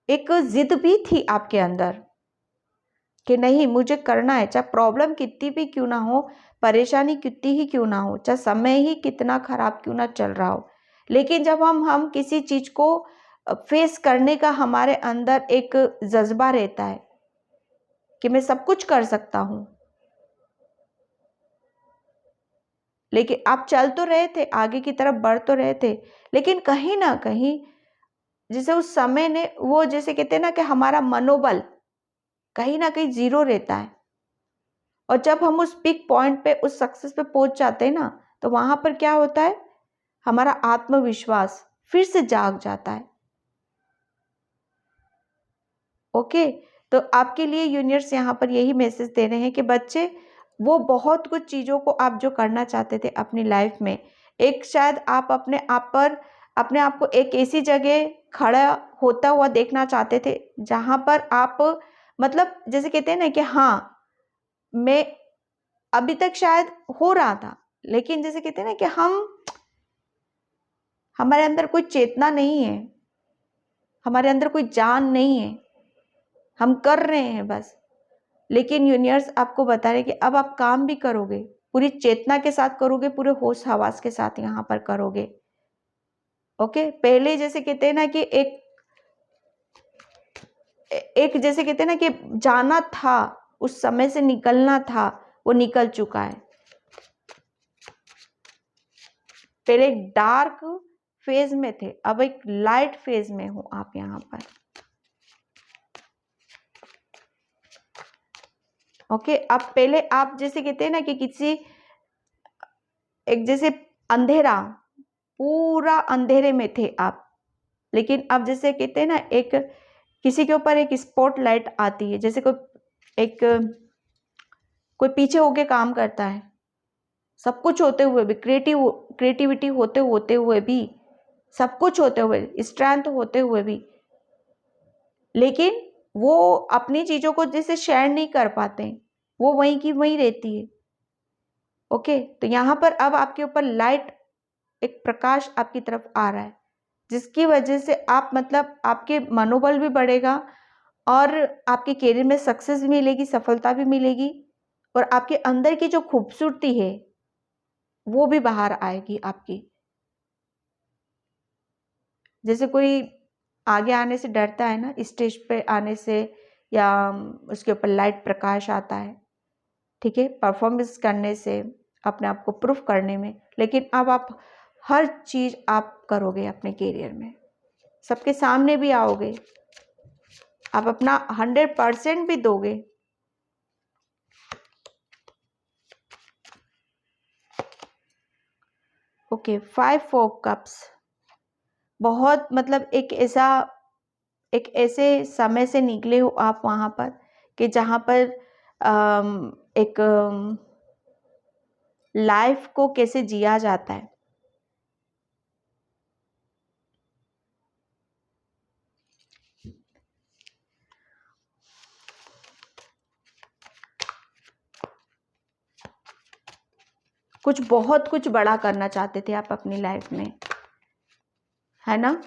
एक जिद भी थी आपके अंदर कि नहीं मुझे करना है, चाहे प्रॉब्लम कितनी भी क्यों ना हो, परेशानी कितनी ही क्यों ना हो, चाहे समय ही कितना खराब क्यों ना चल रहा हो, लेकिन जब हम किसी चीज़ को फेस करने का हमारे अंदर एक जज्बा रहता है कि मैं सब कुछ कर सकता हूँ, लेकिन आप चल तो रहे थे, आगे की तरफ बढ़ तो रहे थे, लेकिन कहीं ना कहीं जैसे उस समय ने वो, जैसे कहते हैं ना कि हमारा मनोबल कहीं ना कहीं जीरो रहता है, और जब हम उस पिक पॉइंट पे, उस सक्सेस पे पहुंच जाते हैं ना, तो वहां पर क्या होता है, हमारा आत्मविश्वास फिर से जाग जाता है। ओके, तो आपके लिए यूनिवर्स यहाँ पर यही मैसेज दे रहे हैं कि बच्चे, वो बहुत कुछ चीज़ों को आप जो करना चाहते थे अपनी लाइफ में, एक शायद आप अपने आप को एक ऐसी जगह खड़ा होता हुआ देखना चाहते थे जहाँ पर आप, मतलब जैसे कहते हैं ना कि हाँ, मैं अभी तक शायद हो रहा था, लेकिन जैसे कहते हैं ना कि हमारे अंदर कोई चेतना नहीं है, हमारे अंदर कोई जान नहीं है, हम कर रहे हैं बस, लेकिन यूनिवर्स आपको बता रहे कि अब आप काम भी करोगे, पूरी चेतना के साथ करोगे, पूरे होश हवास के साथ यहाँ पर करोगे। ओके, पहले जैसे कहते हैं ना कि एक एक जैसे कहते हैं ना कि जाना था, उस समय से निकलना था, वो निकल चुका है। पहले एक डार्क फेज में थे, अब एक लाइट फेज में हो आप यहाँ पर। ओके, अब पहले आप जैसे कहते हैं ना कि किसी एक जैसे अंधेरा, पूरा अंधेरे में थे आप, लेकिन अब जैसे कहते हैं ना एक किसी के ऊपर एक स्पॉट लाइट आती है, जैसे कोई पीछे होके काम करता है, सब कुछ होते हुए भी, क्रिएटिविटी होते होते हुए भी, सब कुछ होते हुए, स्ट्रेंथ होते हुए भी, लेकिन वो अपनी चीजों को जैसे शेयर नहीं कर पाते, वो वहीं की वहीं रहती है। ओके, तो यहाँ पर अब आपके ऊपर लाइट, एक प्रकाश आपकी तरफ आ रहा है, जिसकी वजह से आप, मतलब आपके मनोबल भी बढ़ेगा, और आपके करियर में सक्सेस भी मिलेगी, सफलता भी मिलेगी, और आपके अंदर की जो खूबसूरती है वो भी बाहर आएगी आपकी। जैसे कोई आगे आने से डरता है ना, स्टेज पे आने से, या उसके ऊपर लाइट प्रकाश आता है, ठीक है, परफॉर्मेंस करने से, अपने आप को प्रूफ करने में, लेकिन अब आप हर चीज आप करोगे अपने करियर में, सबके सामने भी आओगे, आप अपना 100% भी दोगे। ओके, 5 4 कप्स, बहुत मतलब एक ऐसे समय से निकले हो आप वहां पर कि जहां पर एक लाइफ को कैसे जिया जाता है। बहुत कुछ बड़ा करना चाहते थे आप अपनी लाइफ में, है ना,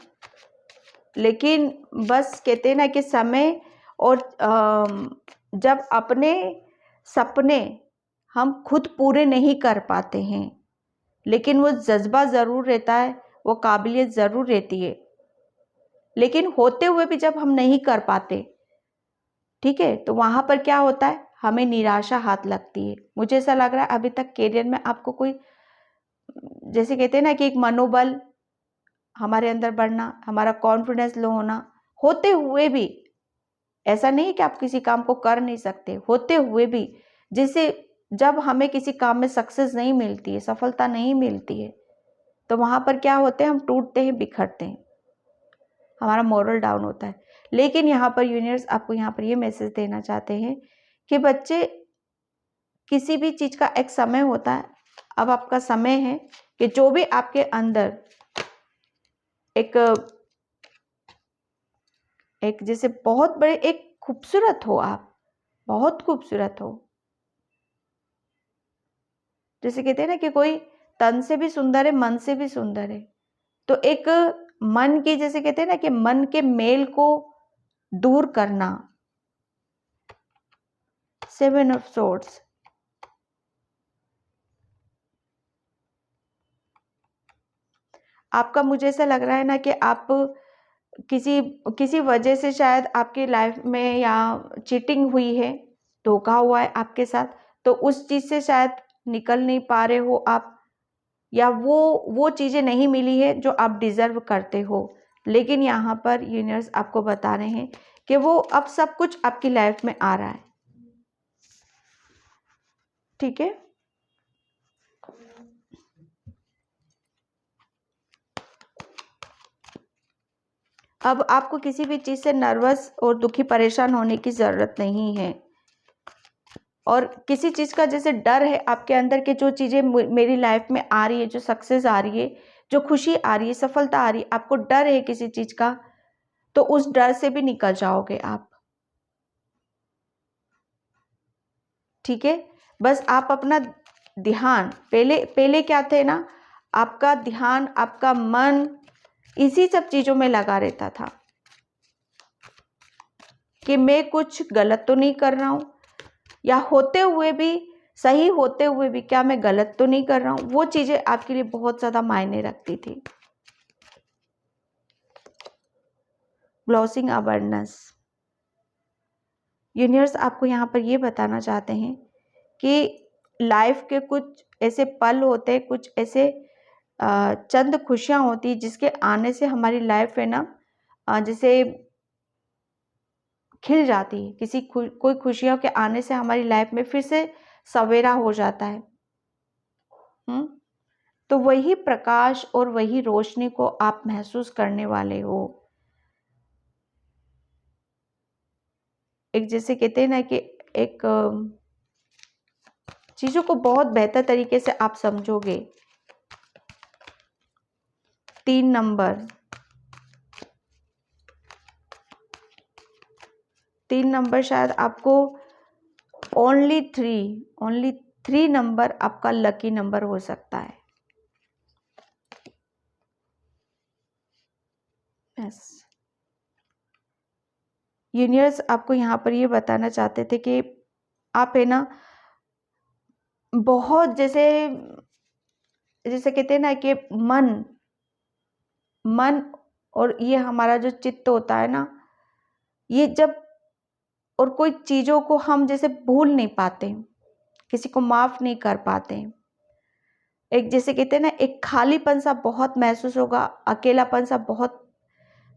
लेकिन बस कहते हैं ना कि समय, और जब अपने सपने हम खुद पूरे नहीं कर पाते हैं, लेकिन वो जज्बा ज़रूर रहता है, वो काबिलियत ज़रूर रहती है, लेकिन होते हुए भी जब हम नहीं कर पाते, ठीक है, तो वहाँ पर क्या होता है, हमें निराशा हाथ लगती है। मुझे ऐसा लग रहा है अभी तक करियर में आपको कोई, जैसे कहते हैं ना कि एक मनोबल हमारे अंदर बढ़ना, हमारा कॉन्फिडेंस लो होना, होते हुए भी, ऐसा नहीं है कि आप किसी काम को कर नहीं सकते, होते हुए भी, जैसे जब हमें किसी काम में सक्सेस नहीं मिलती है, सफलता नहीं मिलती है, तो वहां पर क्या होते हैं, हम टूटते हैं, बिखरते हैं, हमारा मोरल डाउन होता है। लेकिन यहाँ पर यूनिवर्स आपको यहाँ पर ये मैसेज देना चाहते हैं कि बच्चे, किसी भी चीज का एक समय होता है, अब आपका समय है कि जो भी आपके अंदर एक एक जैसे बहुत बड़े, एक खूबसूरत हो, आप बहुत खूबसूरत हो, जैसे कहते हैं ना कि कोई तन से भी सुंदर है, मन से भी सुंदर है। तो एक मन की, जैसे कहते हैं ना कि मन के मेल को दूर करना, 7 ऑफ सोर्ड्स। आपका, मुझे ऐसा लग रहा है ना कि आप किसी किसी वजह से शायद आपकी लाइफ में या चीटिंग हुई है, धोखा हुआ है आपके साथ, तो उस चीज़ से शायद निकल नहीं पा रहे हो आप, या वो चीज़ें नहीं मिली है जो आप डिज़र्व करते हो। लेकिन यहाँ पर यूनिवर्स आपको बता रहे हैं कि वो अब सब कुछ आपकी लाइफ में आ रहा है। ठीक है, अब आपको किसी भी चीज़ से नर्वस और दुखी परेशान होने की ज़रूरत नहीं है। और किसी चीज़ का जैसे डर है आपके अंदर कि जो चीज़ें मेरी लाइफ में आ रही है, जो सक्सेस आ रही है, जो खुशी आ रही है, सफलता आ रही है, आपको डर है किसी चीज़ का, तो उस डर से भी निकल जाओगे आप। ठीक है, बस आप अपना ध्यान, पहले क्या थे ना, आपका ध्यान, आपका मन इसी सब चीज़ों में लगा रहता था कि मैं कुछ गलत तो नहीं कर रहा हूँ, या होते हुए भी, सही होते हुए भी क्या मैं गलत तो नहीं कर रहा हूँ। वो चीज़ें आपके लिए बहुत ज़्यादा मायने रखती थी। ब्लॉसिंग अवेयरनेस, यूनिवर्स आपको यहाँ पर ये बताना चाहते हैं कि लाइफ के कुछ ऐसे पल होते हैं, कुछ ऐसे चंद खुशियाँ होती जिसके आने से हमारी लाइफ है ना, जैसे खिल जाती है। कोई खुशियों के आने से हमारी लाइफ में फिर से सवेरा हो जाता है। तो वही प्रकाश और वही रोशनी को आप महसूस करने वाले हो। एक, जैसे कहते हैं ना कि एक चीज़ों को बहुत बेहतर तरीके से आप समझोगे। 3 नंबर शायद आपको ओनली 3 नंबर आपका लकी नंबर हो सकता है। यस, यूनिवर्स आपको यहाँ पर ये बताना चाहते थे कि आप है ना, बहुत जैसे कहते हैं ना कि मन और ये हमारा जो चित्त होता है ना, ये जब, और कोई चीज़ों को हम जैसे भूल नहीं पाते, किसी को माफ़ नहीं कर पाते, एक जैसे कहते हैं ना, एक खालीपन सा बहुत महसूस होगा, अकेलापन सा बहुत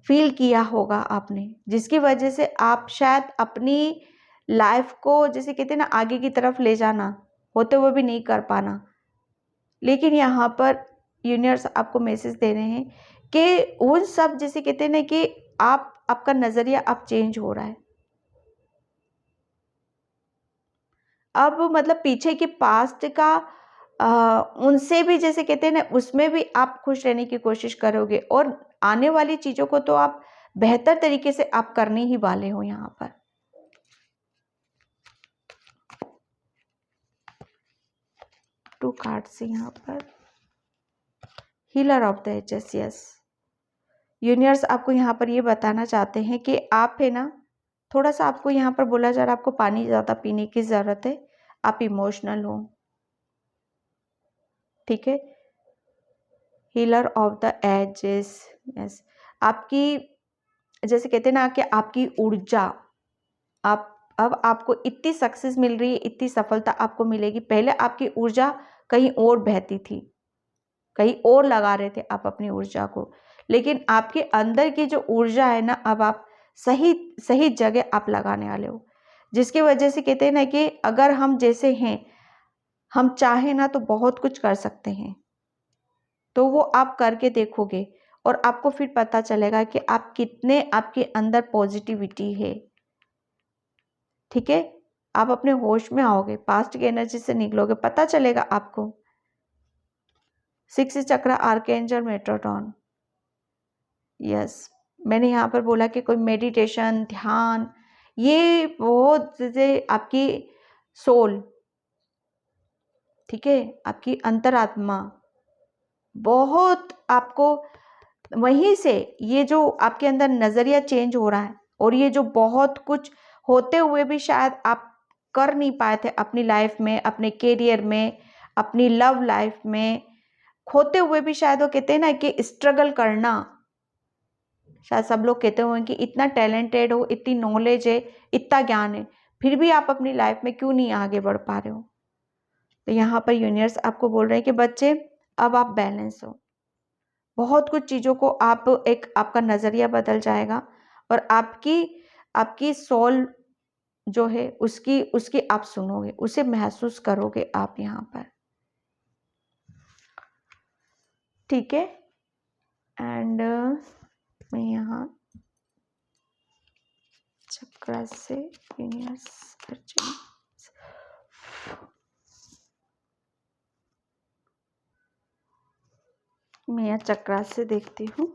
फील किया होगा आपने, जिसकी वजह से आप शायद अपनी लाइफ को, जैसे कहते हैं ना, आगे की तरफ ले जाना होते हुए भी नहीं कर पाना। लेकिन यहाँ पर यूनिवर्स आपको मैसेज दे रहे हैं कि उन सब, जैसे कहते हैं ना कि आपका नज़रिया अब चेंज हो रहा है। अब मतलब पीछे की पास्ट का उनसे भी, जैसे कहते हैं ना, उसमें भी आप खुश रहने की कोशिश करोगे, और आने वाली चीज़ों को तो आप बेहतर तरीके से आप करने ही वाले हो। यहाँ पर 2 कार्ड्स यहाँ पर, healer of the ages. Yes, universe आपको यहाँ पर ये बताना चाहते हैं कि आप है ना, थोड़ा सा आपको यहाँ पर बोला जा रहा है, आपको पानी ज़्यादा पीने की ज़रूरत है, आप इमोशनल हो। ठीक है, healer of the ages. Yes, आपकी, जैसे कहते हैं ना कि आपकी ऊर्जा, आप अब आपको इतनी सक्सेस मिल रही है, इतनी सफलता आपको मिलेगी। पहले आपकी ऊर्जा कहीं और बहती थी, कहीं और लगा रहे थे आप अपनी ऊर्जा को, लेकिन आपके अंदर की जो ऊर्जा है ना, अब आप सही जगह आप लगाने वाले हो, जिसकी वजह से कहते हैं ना कि अगर हम जैसे हैं, हम चाहें ना तो बहुत कुछ कर सकते हैं। तो वो आप करके देखोगे और आपको फिर पता चलेगा कि आप कितने, आपके अंदर पॉजिटिविटी है। ठीक है, आप अपने होश में आओगे, पास्ट की एनर्जी से निकलोगे, पता चलेगा आपको। 6 चक्र आर्कएंजल मेट्रोटॉन। यस, मैंने यहाँ पर बोला कि कोई मेडिटेशन, ध्यान, ये बहुत जैसे आपकी सोल, ठीक है, आपकी अंतरात्मा, बहुत आपको वहीं से ये जो आपके अंदर नज़रिया चेंज हो रहा है, और ये जो बहुत कुछ होते हुए भी शायद आप कर नहीं पाए थे अपनी लाइफ में, अपने करियर में, अपनी लव लाइफ में, होते हुए भी शायद वो कहते हैं ना कि स्ट्रगल करना, शायद सब लोग कहते हुए कि इतना टैलेंटेड हो, इतनी नॉलेज है, इतना ज्ञान है, फिर भी आप अपनी लाइफ में क्यों नहीं आगे बढ़ पा रहे हो। तो यहाँ पर यूनिवर्स आपको बोल रहे हैं कि बच्चे अब आप बैलेंस हो, बहुत कुछ चीज़ों को आप एक आपका नज़रिया बदल जाएगा, और आपकी सोल जो है उसकी उसकी आप सुनोगे, उसे महसूस करोगे आप यहाँ पर, ठीक है। एंड मैं यहाँ चक्र से यूनिवर्स मैं यहाँ चक्र से देखती हूँ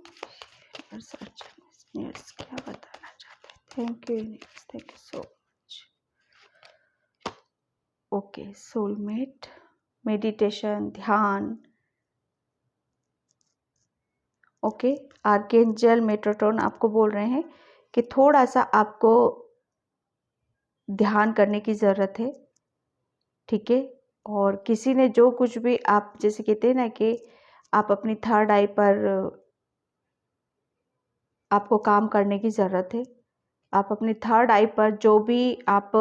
यूनिवर्स क्या बताना चाहते हैं। Thank you universe, thank you so much. Okay, soulmate, meditation, ध्यान। ओके, आर्कएंजल मेट्रोटोन आपको बोल रहे हैं कि थोड़ा सा आपको ध्यान करने की ज़रूरत है, ठीक है। और किसी ने जो कुछ भी आप जैसे कहते हैं ना कि आप अपनी थर्ड आई पर आपको काम करने की ज़रूरत है। आप अपनी थर्ड आई पर जो भी आप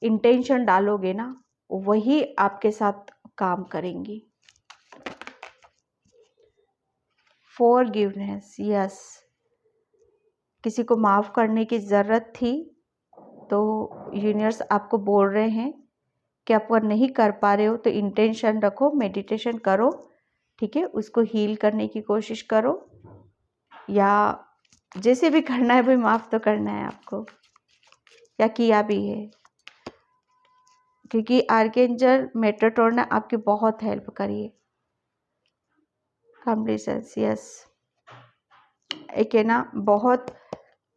इंटेंशन डालोगे ना, वही आपके साथ काम करेंगी। फॉरगिवनेस, यस, किसी को माफ़ करने की ज़रूरत थी, तो यूनिवर्स आपको बोल रहे हैं कि आप अगर नहीं कर पा रहे हो तो इंटेंशन रखो, मेडिटेशन करो, ठीक है, उसको हील करने की कोशिश करो, या जैसे भी करना है, भाई माफ़ तो करना है आपको, या किया भी है, क्योंकि आर्कएंजल मेट्रोटोन ने आपकी बहुत हेल्प करी है। कम्प्लीशंस, यस, एक है ना बहुत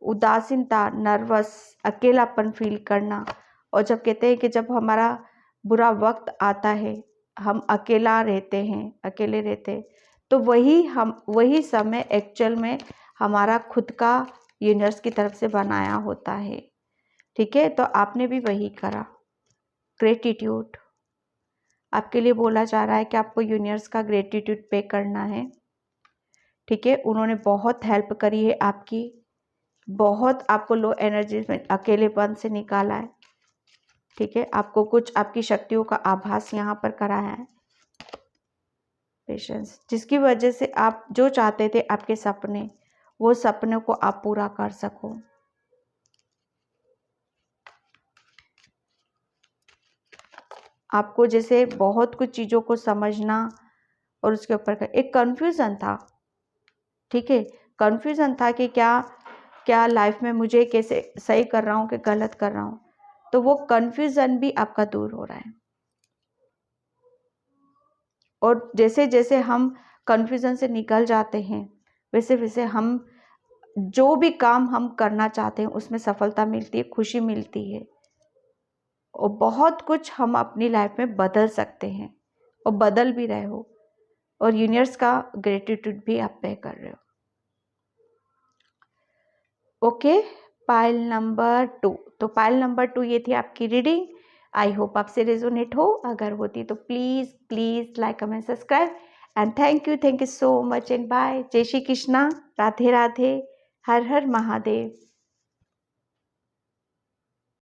उदासीनता, नर्वस, अकेलापन फील करना, और जब कहते हैं कि जब हमारा बुरा वक्त आता है, हम अकेला रहते हैं, अकेले रहते हैं, तो वही समय एक्चुअल में हमारा खुद का यूनिवर्स की तरफ से बनाया होता है, ठीक है। तो आपने भी वही करा। ग्रेटिट्यूड आपके लिए बोला जा रहा है कि आपको यूनिवर्स का ग्रेटिट्यूड पे करना है, ठीक है। उन्होंने बहुत हेल्प करी है आपकी, बहुत आपको लो एनर्जी में, अकेलेपन से निकाला है, ठीक है। आपको कुछ आपकी शक्तियों का आभास यहाँ पर कराया है। पेशेंस, जिसकी वजह से आप जो चाहते थे आपके सपने, वो सपनों को आप पूरा कर सको। आपको जैसे बहुत कुछ चीज़ों को समझना और उसके ऊपर एक कन्फ्यूज़न था, ठीक है, कन्फ्यूज़न था कि क्या लाइफ में मुझे कैसे सही कर रहा हूँ कि गलत कर रहा हूँ, तो वो कन्फ्यूज़न भी आपका दूर हो रहा है। और जैसे जैसे हम कन्फ्यूज़न से निकल जाते हैं, वैसे वैसे हम जो भी काम हम करना चाहते हैं उसमें सफलता मिलती है, खुशी मिलती है, और बहुत कुछ हम अपनी लाइफ में बदल सकते हैं, और बदल भी रहे हो, और यूनिवर्स का ग्रेटिट्यूड भी आप पे कर रहे हो। ओके, पाइल नंबर 2, तो पाइल नंबर 2 ये थी आपकी रीडिंग। आई होप आपसे रेजोनेट हो, अगर होती तो please please like comment subscribe, and thank you so much, and bye. जय श्री कृष्णा, राधे राधे, हर हर महादेव।